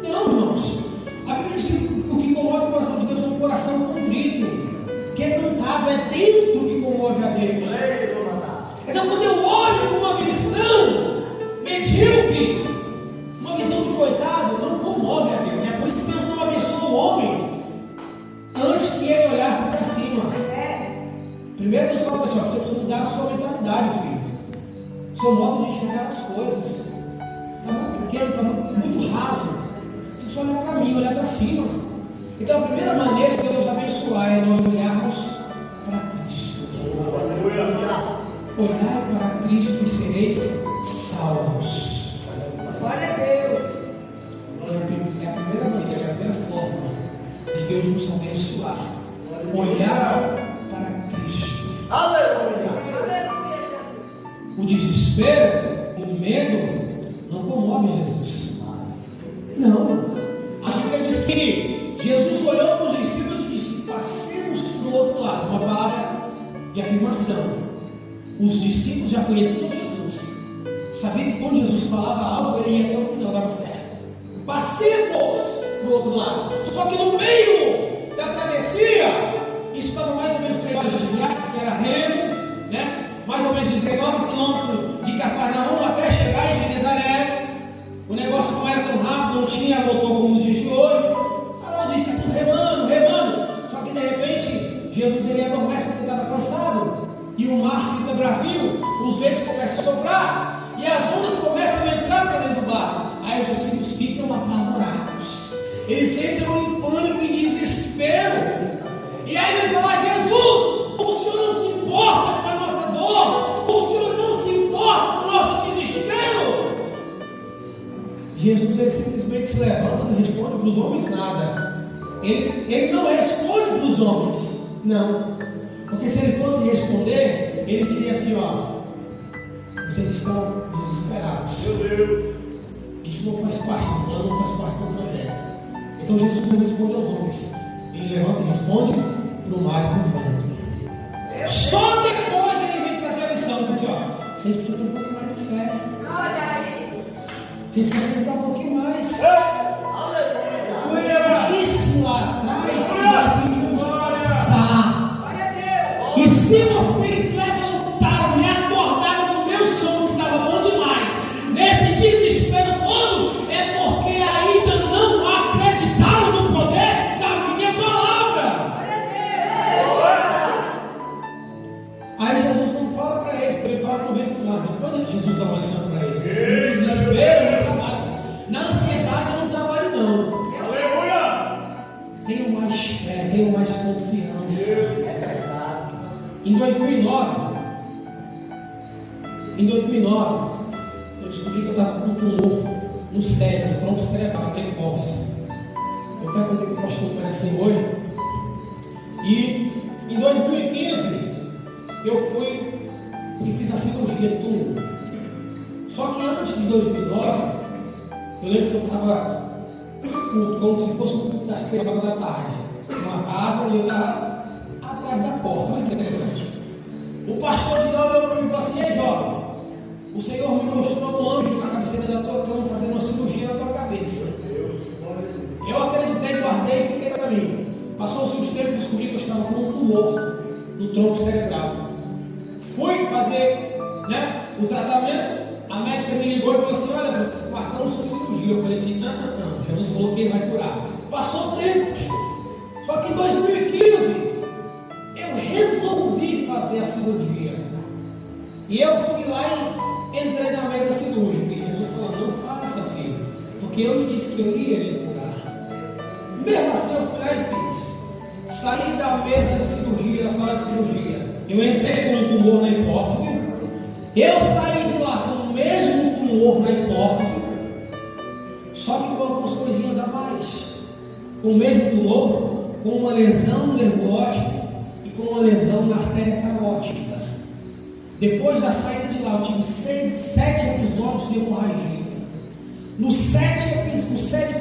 Speaker 1: Não, irmãos. A Bíblia diz que o que comove o coração de Deus é um coração contrito, quebrantado, é dentro que comove a Deus. Então, quando eu olho com uma visão medíocre, uma visão de coitado, não comove a Deus. É por isso que Deus não abençoa o homem antes que ele olhasse para cima. Primeiro Deus fala assim, você precisa mudar a sua mentalidade, filho. Seu modo de enxergar as coisas. Está muito pequeno, está muito raso. Você precisa olhar para mim, olhar para cima. Então a primeira maneira de Deus abençoar é nós olharmos para Cristo. Olhar para Cristo e sereis salvos.
Speaker 3: Glória a Deus.
Speaker 1: É a primeira maneira, é a primeira forma de Deus nos abençoar. Olhar para Cristo.
Speaker 2: Aleluia.
Speaker 1: O desespero, o medo, não comove Jesus. Não. A Bíblia diz que Jesus olhou para os discípulos e disse, passemos do outro lado. Uma palavra de afirmação. Os discípulos já conheciam Jesus. Sabia que quando Jesus falava algo, ele ia até o final, dava certo. passemos para o outro lado. Só que no meio da travessia, isso estava mais ou menos 3 horas de viagem, que era remo, né? Mais ou menos 19 quilômetros de Cafarnaum até chegar em Genezaré. O negócio não era tão rápido, não tinha motor como nos dias de hoje. A logística tudo remando. Só que de repente, Jesus ele adormece porque estava cansado. E o mar fica bravio, os ventos começam a soprar. E as ondas começam a entrar para dentro do barco. Aí os discípulos ficam apavorados. Eles entram em pânico e desespero. E aí ele fala: Jesus, o Senhor não se importa com a nossa dor. O Senhor não se importa com o nosso desespero. Jesus ele simplesmente se levanta e não responde para os homens nada. Ele não responde para os homens. Não. Porque se ele fosse responder, ele diria assim: ó, vocês estão desesperados.
Speaker 2: Meu Deus.
Speaker 1: Isso não faz parte do plano, não faz parte do projeto. Então Jesus não responde aos homens. Ele levanta e responde para o mar e para o vento. Só depois ele vem trazer a lição. Diz assim: ó, vocês precisam ter um pouquinho mais de fé.
Speaker 3: Olha aí.
Speaker 1: Vocês precisam tentar um pouquinho mais.
Speaker 2: Aleluia.
Speaker 1: Isso lá atrás que nós iríamos passar. E se vocês levantaram e acordaram do meu sono, que estava bom demais, nesse desespero todo, é porque ainda não acreditaram no poder da minha palavra. Aí Jesus não fala para eles, ele fala para o vento lá. Depois Jesus dá uma lição para eles. No desespero, no trabalho. Na ansiedade, eu não trabalho não.
Speaker 2: Aleluia.
Speaker 1: Tenham mais fé, tenham mais confiança. Em 2009, eu descobri que eu estava com um tumor no cérebro, no tronco cerebral, naquele hipófise. Eu até contei para o pastor foi assim hoje. E em 2015, eu fui e fiz a cirurgia do tumor. Só que antes de 2009, eu lembro que eu estava como se fosse um das 3 horas da tarde, numa casa, e eu estava atrás da porta. Olha que interessante. O pastor de lá olhou para mim e falou assim: ei, jovem, o Senhor me mostrou um anjo na cabeceira da tua cama fazendo uma cirurgia na tua cabeça. Eu acreditei, guardei e fiquei para mim. Passou-se os tempos e descobri que eu estava com um tumor no tronco cerebral. Fui fazer, o tratamento. A médica me ligou e falou assim: olha, marcamos sua cirurgia. Eu falei assim: não. Jesus falou que ele vai curar. Passou o tempo, só que em 2015 eu resolvi fazer a cirurgia. E eu fui lá e entrei na mesa cirúrgica. E Jesus falou: não faça, filho, porque eu lhe disse que eu ia lhe curar. Mesmo assim eu fui lá e fiz. Saí da mesa de cirurgia, da sala de cirurgia. Eu entrei com um tumor na hipófise. Eu saí de lá com o mesmo tumor na hipófise, só que com algumas coisinhas a mais. Com o mesmo tumor, com uma lesão no nervo óptico e com uma lesão na artéria carótida. Depois da saída de lá, eu tive 7 episódios de hemorragia. No sétimo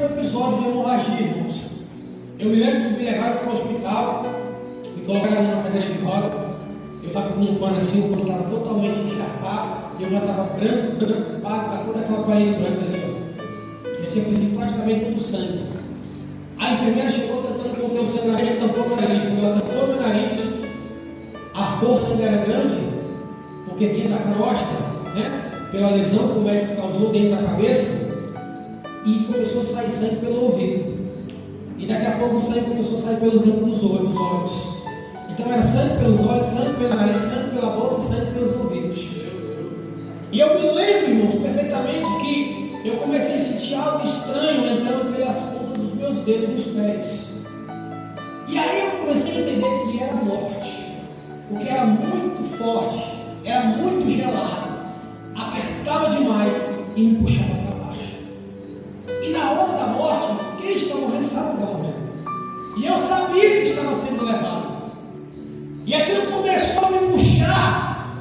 Speaker 1: episódio de hemorragia, irmãos, eu me lembro que me levaram para o hospital, me colocaram numa cadeira de roda. Eu estava com um pano assim, o pano estava totalmente encharcado, e eu já estava branco, pago, toda aquela parede branca ali, ó. Já tinha perdido praticamente todo o sangue. A enfermeira chegou tentando colocar o sangue na rede, tampou meu nariz. Quando ela tampou meu nariz, a força ainda era grande, porque vinha da carótida, pela lesão que o médico causou dentro da cabeça, e começou a sair sangue pelo ouvido. E daqui a pouco o sangue começou a sair pelo campo dos olhos. Então era sangue pelos olhos, sangue pela nariz, sangue pela boca e sangue pelos ouvidos. E eu me lembro, irmãos, perfeitamente que eu comecei a sentir algo estranho entrando pelas pontas dos meus dedos nos pés. E aí eu comecei a entender que era morte, porque era muito forte, era muito gelado, apertava demais e me puxava para baixo. E na hora da morte, quem está morrendo sabe para onde. E eu sabia que estava sendo levado. E aquilo começou a me puxar.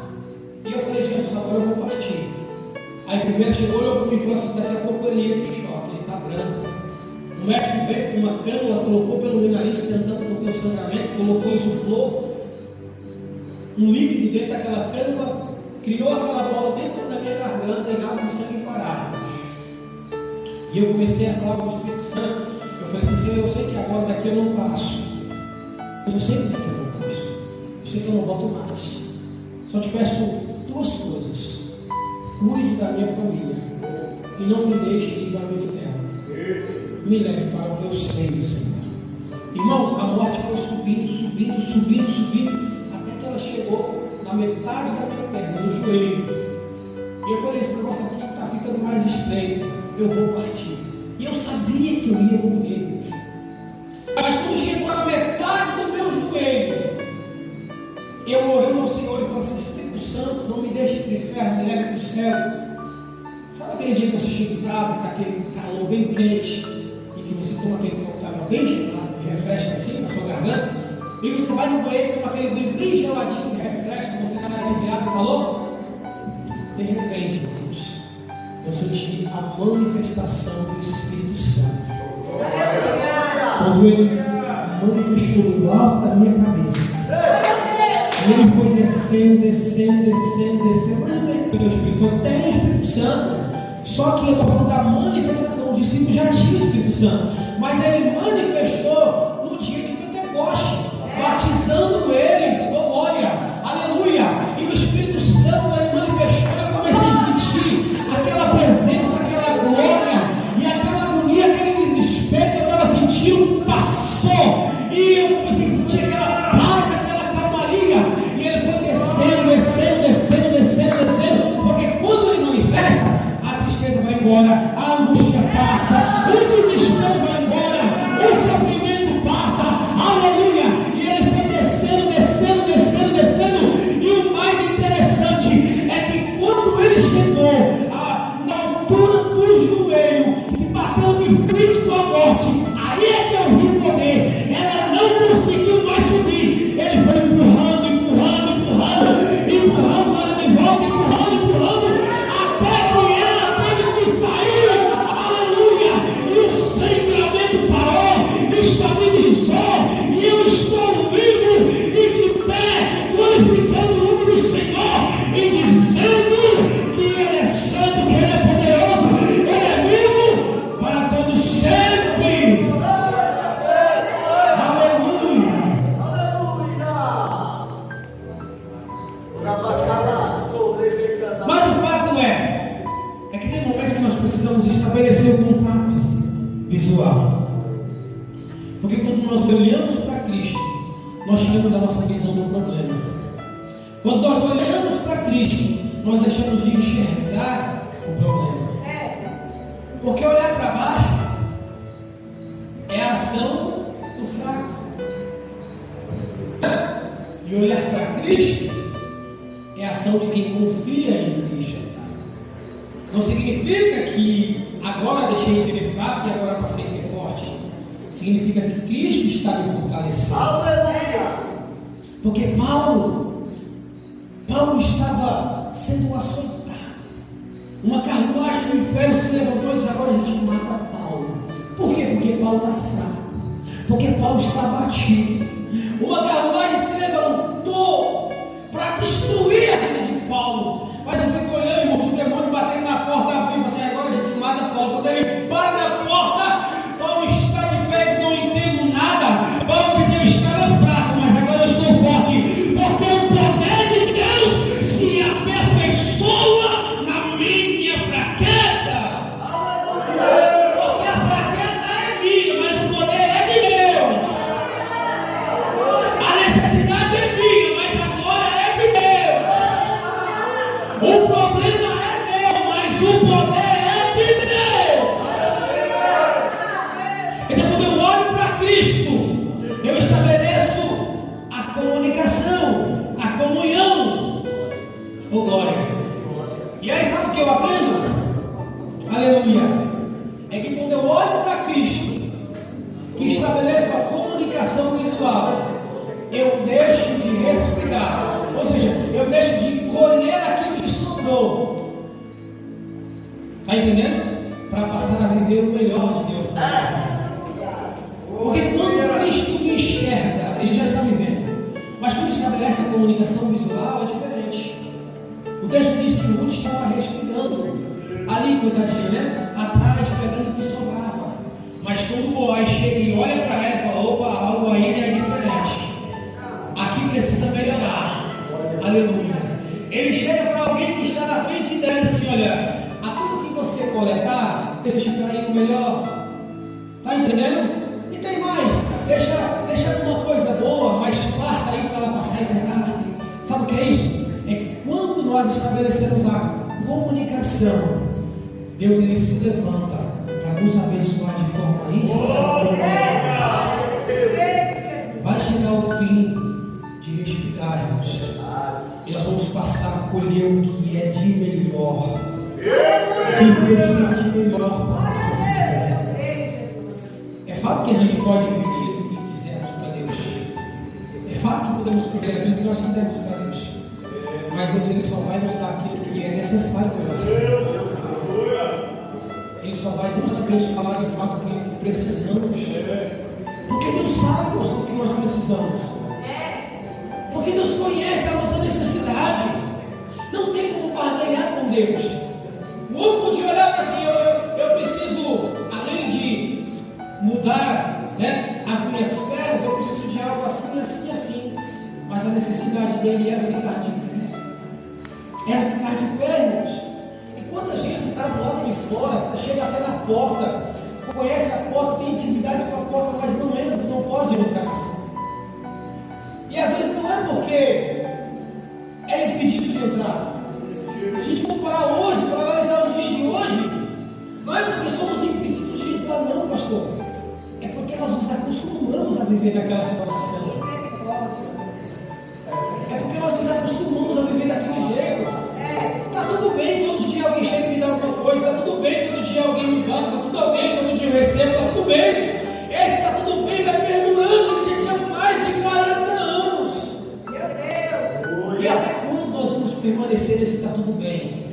Speaker 1: E eu falei: Jesus, agora eu vou partir. Aí a enfermeira chegou e eu me falou assim: daqui a pouco ele entra em choque, ele está branco. O médico veio com uma cânula, colocou pelo meu nariz, tentando conter o sangramento, colocou, insuflou um líquido dentro daquela cânula, criou aquela bola dentro da minha garganta e água de sangue parado. E eu comecei a falar com o Espírito Santo. Eu falei assim: Senhor, eu sei que agora daqui eu não passo. Eu sei que daqui eu não passo. Eu sei que eu não volto mais. Só te peço duas coisas: cuide da minha família e não me deixe ir para o inferno. Me leve para o teu seio, Senhor. Irmãos, a morte foi subindo, até que ela chegou na metade da minha perna, no joelho. E eu falei: esse negócio aqui está ficando mais estreito, eu vou partir. E eu sabia que eu ia morrer. Mas quando chegou na metade do meu joelho, eu orando ao Senhor e falei assim: Espírito Santo, não me deixe ir para o inferno, me leve para o céu. Sabe aquele dia que você chega em casa, está aquele calor bem quente, e que você toma aquele copo de água bem gelado, que refresca assim na sua garganta, e você vai no banheiro e toma aquele banho bem geladinho, que refresca, você sai aliviado do calor? De repente, irmãos, eu senti a manifestação do Espírito Santo. Quando ele manifestou no alto da minha cabeça, ele foi descendo. Mas não tem o Espírito Santo, tem o Espírito Santo. Só que eu estou falando da manifestação. Os discípulos já tinham o Espírito Santo, mas ele manifestou no dia de Pentecoste, batizando eles, oh glória, aleluia. E o Espírito Santo ele manifestou. Eu comecei a sentir aquela presença, aquela glória, e aquela agonia, aquele desespero que eu estava sentindo passou. E eu comecei a sentir aquela paz, aquela calmaria. E ele foi descendo, porque quando ele manifesta, a tristeza vai embora, a angústia passa, o desespero vai embora, o sofrimento passa, aleluia. E ele foi descendo. E o mais interessante é que quando ele chegou na altura do joelho, que bateu de frente com a morte, aí é que eu vi o poder. Ela não conseguiu mais subir, ele foi empurrando ela de volta, empurrando, até que ela teve que sair, aleluia. E o sangramento parou, estabilizou, e eu estou vivo e de pé, glorificando o nome do Senhor e dizendo que Ele é santo, que Ele é poderoso, Ele é vivo para todos sempre. Aleluia. Mas o fato é que tem momentos que nós precisamos estabelecer o contato visual. Porque quando nós olhamos para Cristo, nós tiramos a nossa visão do problema. Quando nós olhamos para Cristo, nós deixamos de enxergar o problema. Porque olhar para baixo é a ação do fraco. E olhar para Cristo é a ação de quem confia em Cristo. Não significa que agora deixei de ser fraco e agora passei a ser forte. Significa que Cristo está me fortalecendo. Aleluia! Porque Paulo estava sendo açoitado. Uma carruagem do inferno se levantou e disse: agora a gente mata Paulo. Por quê? Porque Paulo está fraco. Porque Paulo está abatido. Uma carruagem se levantou para destruir a vida de Paulo. Mas eu fico olhando, irmão, o demônio batendo na porta, abrindo assim: agora a gente mata Paulo. Quando ele para na porta, Paulo está de pé e não entendo nada. Paulo diz: eu estava fraco, mas agora eu estou forte. Porque o poder de Deus se aperfeiçoa na minha fraqueza. Porque a fraqueza é minha, mas o poder é de Deus. A necessidade é minha, mas a glória é de Deus. O problema é meu, mas o poder é de Deus. Então, quando eu olho para Cristo, eu estabeleço a comunicação, a comunhão. Oh, glória. E aí, sabe o que eu aprendo? Aleluia. É que quando eu olho para Cristo, que estabeleço a comunicação visual, eu deixo de respirar. Ou seja, eu deixo de colher aquilo que sobrou. Está entendendo? Para passar a viver o melhor de Deus. Porque quando Cristo me enxerga, Ele já está me vendo. Mas quando estabelece a comunicação visual, é diferente. O texto diz que o Ruth estava respirando ali, coitadinha, né? Atrás, pegando o que coletar, deixa cair o melhor. Está entendendo? E tem mais, deixa uma coisa boa, mais farta aí para ela passar e pegar. Sabe o que é isso? É que quando nós estabelecemos a comunicação, Deus ele se levanta para nos abençoar de forma instantânea. Vai chegar o fim de respigarmos e nós vamos passar a colher o que é de melhor. O que Deus tem de melhor para a nossa vida. É fato que a gente pode pedir o que quisermos para Deus. É fato que podemos pedir aquilo que nós quisermos para Deus. Mas Deus ele só vai nos dar aquilo que é necessário para nós. Ele só vai nos abençoar de fato aquilo que precisamos. Porque Deus sabe o que nós precisamos. Porque Deus conhece a nossa necessidade. Não tem como barganhar com Deus. O homem podia olhar assim, eu preciso, além de mudar, né, as minhas pernas, eu preciso de algo assim, assim, assim. Mas a necessidade dele era ficar de pé. Era ficar de pé, irmãos. E quanta gente está do lado de fora, chega até na porta, conhece a porta, tem intimidade com a porta, mas não entra, não pode entrar. E às vezes não é porque é impedido de entrar. A gente for parar hoje, para analisar os dias de hoje, não é porque somos impedidos de entrar, não, pastor. É porque nós nos acostumamos a viver naquela situação. É porque nós nos acostumamos a viver daquele jeito. Está tudo bem, todo dia alguém chega e me dá alguma coisa, está tudo bem, todo dia alguém me banca, está tudo bem, todo dia eu recebo, está tudo bem. Esse está tudo bem, vai perdurando, que já tinha mais de 40 anos. Meu Deus! E até quando nós vamos permanecer nesse está tudo bem?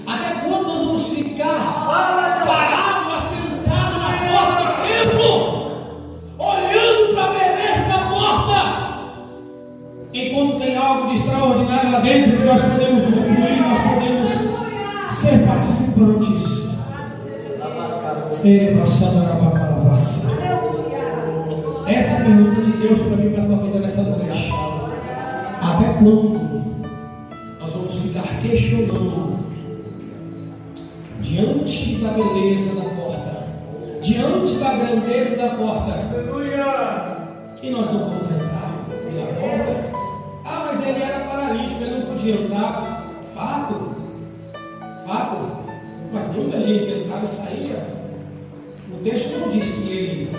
Speaker 1: Até quando nós vamos ficar parados, assentados na porta do templo, olhando para a beleza da porta? Enquanto tem algo de extraordinário lá dentro que nós podemos usufruir, nós podemos ser participantes. Essa é a pergunta de Deus para mim, para a tua vida nesta noite. Até quando nós vamos ficar questionando diante da beleza da porta, diante da grandeza da porta, e nós não vamos entrar pela porta? Ah, mas ele era paralítico, ele não podia entrar. Fato. Mas muita gente entrava e saía. O texto não diz que ele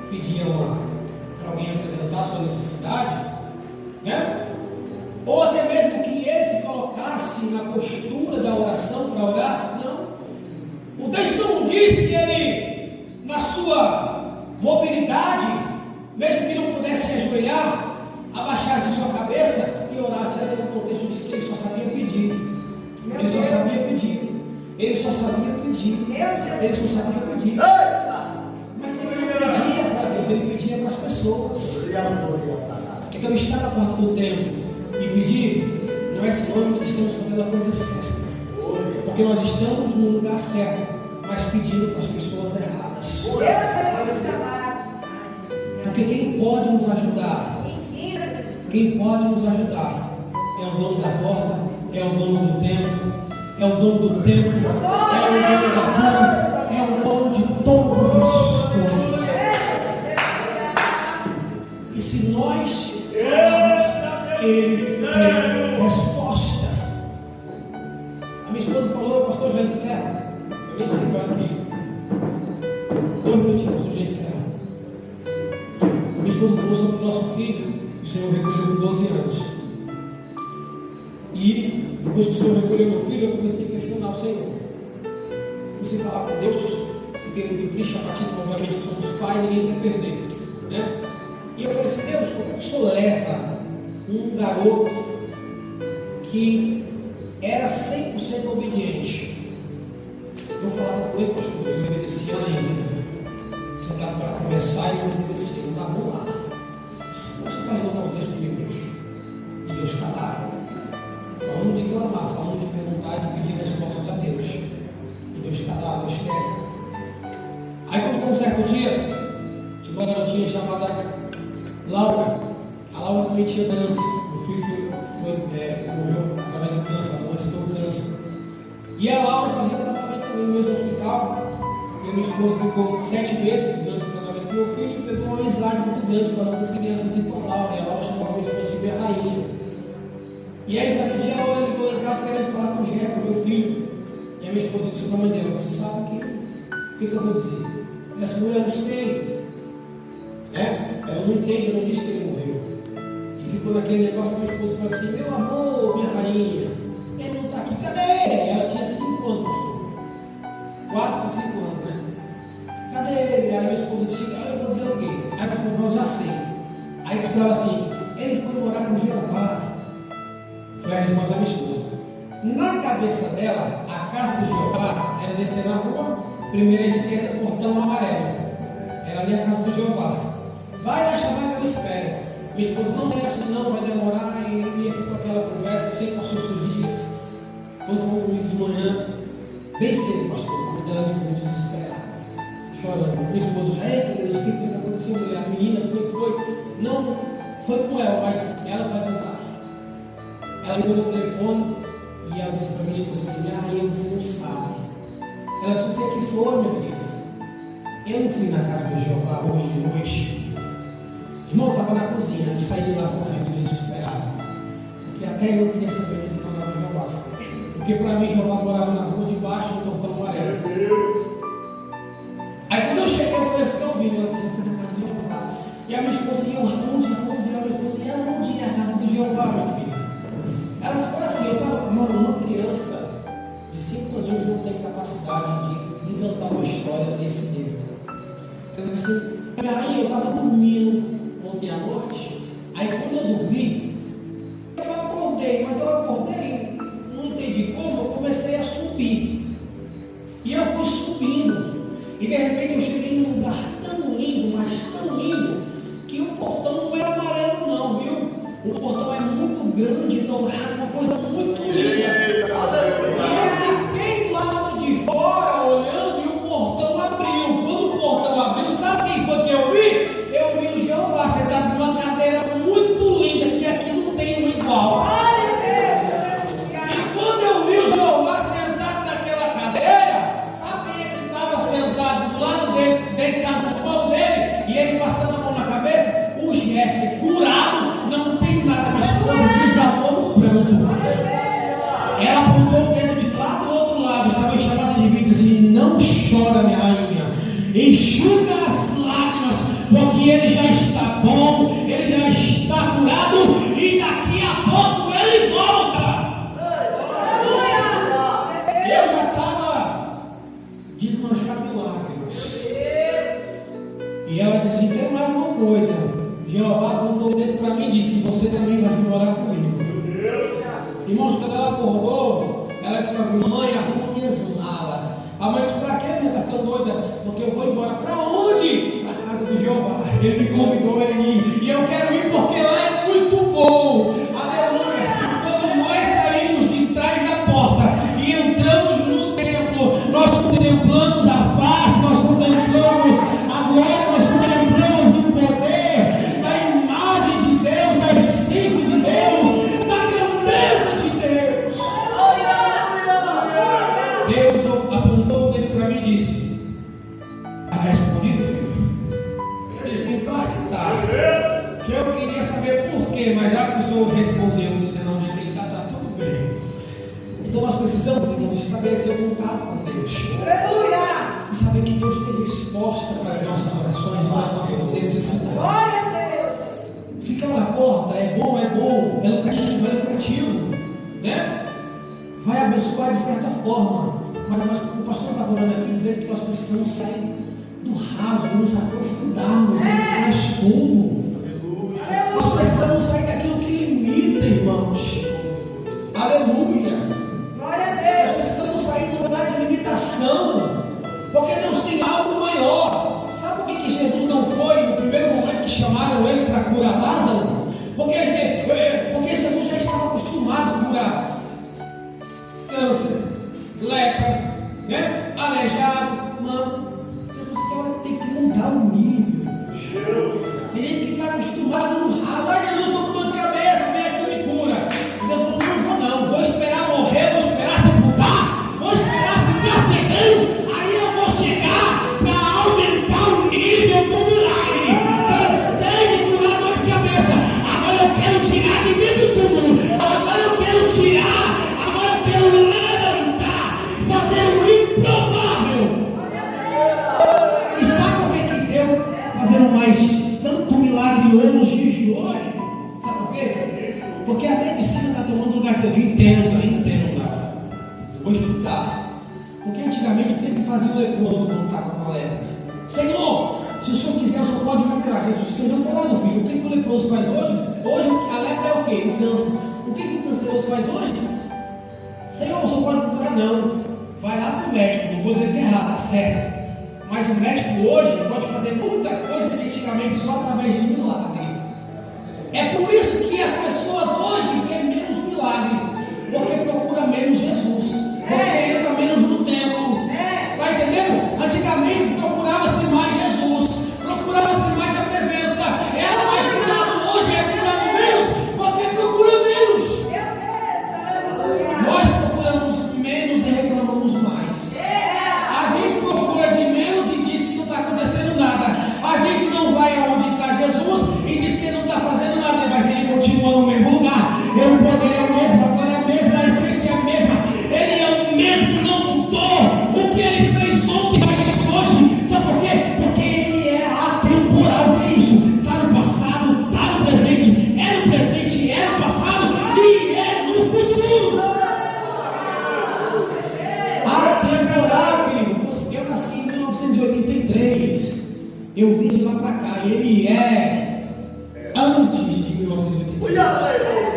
Speaker 1: pedia para alguém apresentar sua necessidade, né? Ou até mesmo que ele se colocasse na postura da oração para orar. Não. O texto não diz que ele, na sua mobilidade, mesmo que não pudesse se ajoelhar, abaixasse sua cabeça e orasse. O texto diz que ele só sabia pedir. Ele só sabia pedir. Ele só sabia pedir. Ele só sabia pedir. Mas ele não pedia para Deus, ele pedia para as pessoas. Então estar na porta do templo e pedir não é sinônimo de que estamos fazendo a coisa certa. Porque nós estamos no lugar certo, mas pedindo para as pessoas erradas. Porque quem pode nos ajudar? Quem pode nos ajudar é o dono da porta, é o dono do templo, é o dono do templo, é o dono da cura, é o dono de todas as coisas. E se nós orarmos, ele tem resposta. A minha esposa falou, pastor já encerra. Eu nem sei qual é aqui. 2 minutinhos, eu já encerro. A minha esposa falou sobre o nosso filho. O Senhor recolheu com 12 anos. E depois que o Senhor recolheu meu filho, eu comecei a questionar o Senhor. Comecei a falar com Deus, porque o Cristo, a partir do momento que somos pais, ninguém quer perder, né? E eu falei assim, Deus, como é que o Senhor leva um garoto que era 100% obediente? Eu falava com ele, pastor, ele obedecia ainda. Você dá para começar e não obedecer. Tá, vamos lá. Você faz o nosso Deus comigo, Deus. E Deus calava. Falando de clamar, falando de perguntar e de pedir respostas a Deus. E Deus calava, Deus quer. Aí quando foi um certo dia, chegou uma garotinha chamada Laura. A Laura também tinha câncer. O filho morreu através do câncer, a mãe se deu câncer. E a Laura fazia tratamento com no mesmo hospital. E minha esposa ficou 7 meses durante o tratamento do meu filho e pegou uma amizade muito grande com as outras crianças em Paulo, e ela chamava minha esposa de minha rainha. E aí, certo dia, ela ligou em casa querendo falar com o Jeff, meu filho. E a minha esposa disse para a mãe dela: você sabe o que eu vou dizer? Essa mulher não sei. Ela não entende, eu não disse que ele morreu. E ficou naquele negócio, a minha esposa falou assim: meu amor, minha rainha, ele não está aqui, cadê ele? Ela tinha 5 anos, pastor. 4 para 5 anos, né? Cadê ele? Aí a minha esposa disse: eu vou dizer o quê? Aí ela falou: eu já sei. Aí disse para ela assim: ele foi morar com Jeová. Foi a irmã da minha esposa. Na cabeça dela, a casa do Jeová era descer na rua, primeira esquerda, portão amarelo. Era ali a casa do Jeová. Vai lá chamar que eu espero. Minha esposa: não é assim, não, vai demorar. E ele ia com aquela conversa, sei que passou seus dias. Quando foi um domingo de manhã, bem cedo, pastor, quando ela me desesperada, chorando. Minha esposa já: eita, Deus, o que aconteceu, mulher? A menina foi. Não, foi com ela, mas ela vai contar. Ela ligou no telefone e às vezes para mim esposa assim: minha rainha, você não sabe. Ela disse: o que é que foi, minha filha? Eu não fui na casa do Jeová hoje de noite. Irmão, estava na cozinha, eu saí de lá correndo, desesperado. Porque até eu queria saber onde falava Jeová. Porque para mim Jeová morava na rua de baixo do portão amarelo. Aí quando eu cheguei, eu falei: fica ouvindo, ela disse: eu fui na casa do Jeová. E a minha esposa: e eu, onde? A minha esposa: e ela onde é a casa do Jeová, meu filho? Ela falou assim: eu estava, uma criança de 5 anos não tem capacidade de inventar uma história desse nível. Ela disse assim: minha rainha, eu estava dormindo ontem à noite, aí quando eu dormi, eu acordei, mas eu acordei, não entendi como, eu comecei a subir. E eu fui subindo, e de repente eu cheguei num lugar tão lindo, mas tão lindo, que o portão não era amarelo não, viu? O portão é muito grande, dourado, uma coisa muito linda. E eu fiquei lá lado de fora olhando e o portão abriu. Quando o portão abriu, sabe quem foi que eu vi? Eu vi o Jeová sentado numa cadeira muito linda, que aqui não tem um igual. E quando eu vi o Jeová sentado naquela cadeira, sabe quem é que estava sentado do lado dele, deitado no colo dele, e ele passando a mão na cabeça? O Jeff, curado, não tem nada, mas coisa desabou no pranto. Ela apontou o dedo de lado do outro lado, estava em chamada de vídeo assim: não chora, minha rainha, enxuga as lágrimas, porque ele já está bom, ele já está curado, e daqui a pouco ele volta. Eu já estava desmanchado de lágrimas. E ela disse assim: tem mais uma coisa. Jeová apontou o dedo para mim e disse: você também vai morar comigo. Irmãos, quando ela acordou, ela disse para mim: mãe, arruma minhas malas. A mãe disse: para quê, minha? Está tão doida? Porque eu vou embora. Para onde? Para a casa do Jeová. Ele me convidou a ir. E eu quero ir porque lá é muito bom. Aleluia. Quando nós saímos de trás da porta e entramos no templo, nós contemplamos a face, nós contemplamos a glória, nós contemplamos o poder da imagem de Deus, da essência de Deus, da grandeza de Deus. Deus apontou ele para mim e disse: está respondido, filho? Eu disse: tá. Que eu queria saber por quê, mas já que o Senhor respondeu dizendo onde ele está tudo bem. Então nós precisamos, irmãos, estabelecer contato com Deus. Aleluia! E saber que Deus tem resposta para as nossas orações, para as nossas necessidades. Glória a Deus! Ficar na porta é bom, é lucrativo, né? Vai abençoar de certa forma. Mas o pastor está falando aqui dizendo que nós precisamos sair do raso, nos aprofundarmos em mais fundo. Nós precisamos sair daquilo que limita, irmãos. Aleluia! Glória a Deus! Nós precisamos sair do lugar de limitação, porque Deus tem algo maior. Sabe por que Jesus não foi no primeiro momento que chamaram ele para curar Lázaro? Porque Jesus já estava acostumado a curar câncer, lepra, né? Aleijado, mano. Jesus tem que mudar o nível. Tem gente que fazia o leproso quando estava com a lepra? Senhor, se o Senhor quiser, o Senhor pode me curar. Jesus, você não curou, meu filho. O que o leproso faz hoje? Hoje a lepra é o quê? O câncer. O que o canceroso faz hoje? Senhor, o Senhor pode me curar? Não. Vai lá para o médico. Não vou dizer que é errado, está certo. Mas o médico hoje pode fazer muita coisa que antigamente só através de milagre. É por isso que as pessoas hoje veem menos milagre, porque procura menos Jesus, porque entra menos no templo. Está entendendo? Antigamente procurava-se mais Jesus, procurava-se mais a presença. Era mais curado, hoje é curado menos, porque procura menos. Nós procuramos menos e reclamamos mais. A gente procura de menos e diz que não está acontecendo nada. A gente não vai aonde está Jesus e diz que não está fazendo nada, mas ele continua no mesmo lugar. O poder é o mesmo, a glória é a mesma, a essência é a mesma. Ele é o mesmo, não mudou. O que ele fez ontem, mas hoje. Sabe por quê? Porque ele é atemporal. O que é isso? Está no passado, está no presente, é no presente, é no passado e é no futuro. Atemporal, querido. Eu nasci em 1983. Eu vim de lá para cá. Ele é antes de 1983.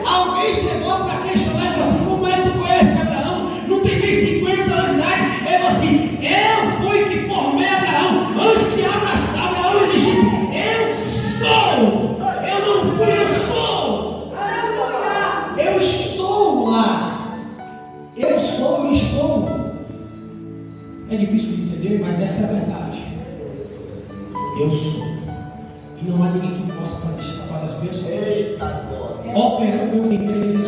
Speaker 1: Alguém chegou para questionar e falou assim: como é que tu conhece Abraão? Não tem nem 50 anos de idade. Ele falou assim: eu fui que formei Abraão. Antes que Abraão existisse, eu sou. Eu não fui, eu sou. Eu estou lá. Eu sou e estou. É difícil de entender, mas essa é a verdade. Eu sou. E não há ninguém que possa fazer escapar das bênçãos. Operando em igreja.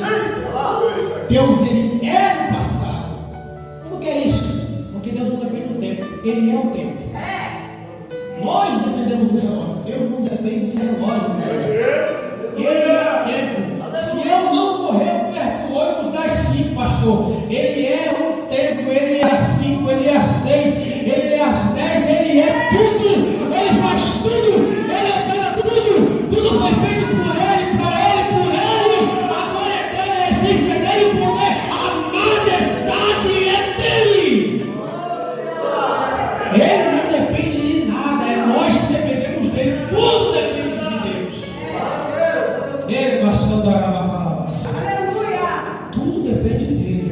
Speaker 1: Deus, ele é no passado. Por que é isso? Porque Deus não depende do tempo. Ele é o tempo. Nós dependemos do relógio. Deus não depende do relógio. Ele é o tempo. Se eu não correr perto do ônibus das 5, pastor, ele é o tempo. Ele é às 5, ele é às 6, ele é às 10, ele é tudo. Ele faz tudo. Ele opera tudo. Tudo foi feito por ele, para ele, por ele. A glória é dele, a essência dele, o poder, a majestade é dele. Ele não depende de nada, é nós que dependemos dele. Tudo depende de Deus. Ele passou da palavra. Tudo depende dele.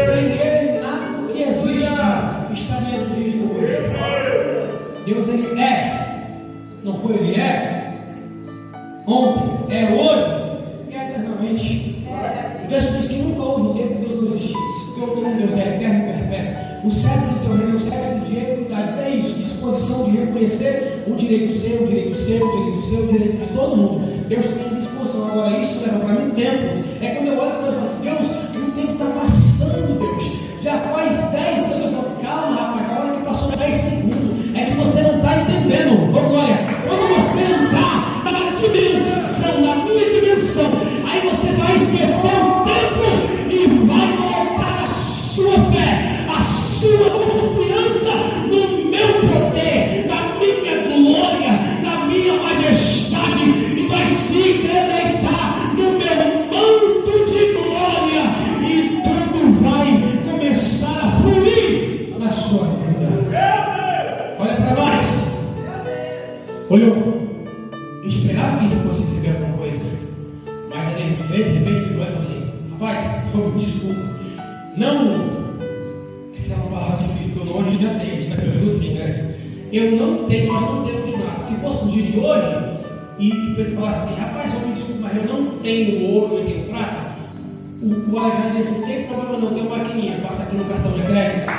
Speaker 1: Sem ele, nada do que existe estaria nos dias de hoje. Deus, ele é. Não foi, ele é. Ontem, é hoje e é eternamente. O texto diz que nunca houve o tempo que Deus não existisse. Porque o trono de Deus é eterno e perpétuo. O século do teu reino é o século de equidade. É isso, disposição de reconhecer o direito seu, o direito seu, o direito seu, o direito de todo mundo. Deus tem disposição. Agora, isso leva para mim tempo. É quando eu olho para Deus e falo assim: Deus, o tempo está passando, Deus. Já faz 10 anos. Eu falo: calma, rapaz, a hora que passou 10 segundos. É que você não está entendendo. Ô, glória, quando você não está na dimensão, na minha dimensão, aí você vai esquecer o tempo e vai colocar a sua fé, a sua confiança no meu poder, na minha glória, na minha majestade, e vai se deleitar no meu manto de glória, e tudo vai começar a fluir na sua vida. Olha para nós. Olhou. Esperava que ele fosse receber alguma coisa, mas ele recebeu, de repente ele falou assim: rapaz, desculpa, não, essa é uma palavra difícil, porque o nome já tem, ele está escrevendo assim, né? Eu não tenho, nós não temos nada. Se fosse no dia de hoje, e Pedro falasse assim: rapaz, eu me desculpo, mas eu não tenho ouro, não tenho prata, o Alexandre disse: não tem problema não, tem uma maquininha, passa aqui no cartão de crédito,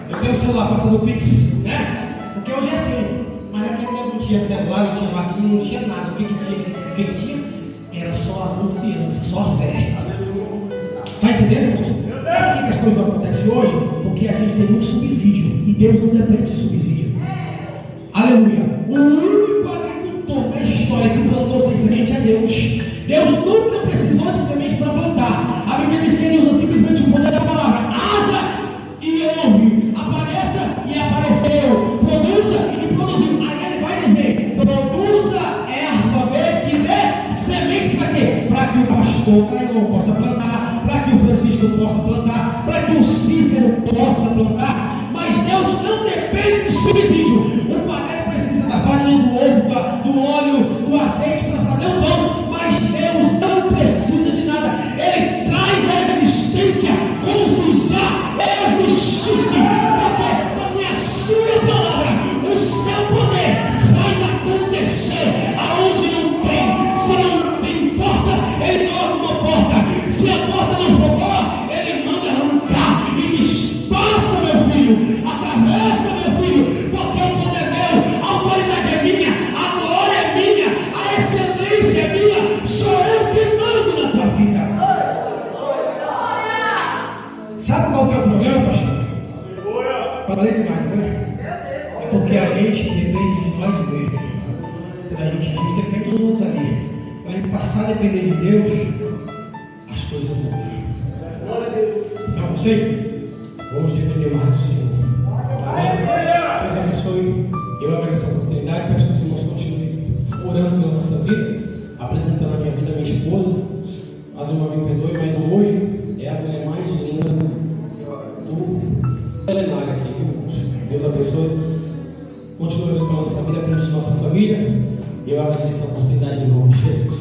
Speaker 1: eu tenho o celular, passa no Pix, né? Porque hoje é assim. Mas naquele tempo não tinha celular, não tinha máquina, não tinha nada. O que que tinha? Era só a confiança, só a fé. Está entendendo? Por que as coisas não acontecem hoje? Porque a gente tem muito subsídio. E Deus não depende de subsídio. Aleluia. O único agricultor na história que plantou sem semente é Deus. Deus nunca precisou de semente para plantar. A Bíblia diz que ele usa simplesmente o poder da palavra. Asa e ouve. Apareça e apareceu. Produza e produziu. Aí ele vai dizer: produza erva verde que dê semente para quê? Para que o pastor Caio possa plantar, para que o Francisco possa plantar, para que o Cícero possa plantar. Mas Deus vídeo. O panela precisa da farinha, do ovo, do óleo, do azeite para fazer o pão, mas Deus não precisa de nada. Ele traz a existência como se já existisse, porque a sua palavra, o seu poder faz acontecer aonde não tem. Se não tem porta, ele coloca uma porta. Se a porta não for boa, ele manda arrancar e diz: passa, meu filho, atravessa, meu filho, porque o poder é meu, a autoridade é minha, a glória é minha, a excelência é minha, sou eu que mando na tua vida. Sabe qual que é o problema, pastor? Falei demais, né? É porque a gente depende de nós mesmos. A gente depende dos outros ali. Para a gente passar a depender de Deus, as coisas mudam. Então, não sei? Vamos depender mais do Senhor. Deus abençoe. Eu agradeço a oportunidade. Peço que os irmãos continuem orando pela nossa vida, apresentando a minha vida à minha esposa. Mais uma me perdoe, mas hoje é a mulher mais linda do plenário aqui. Deus abençoe. Continue orando pela nossa vida, pela nossa família. Eu agradeço a oportunidade em nome de Jesus.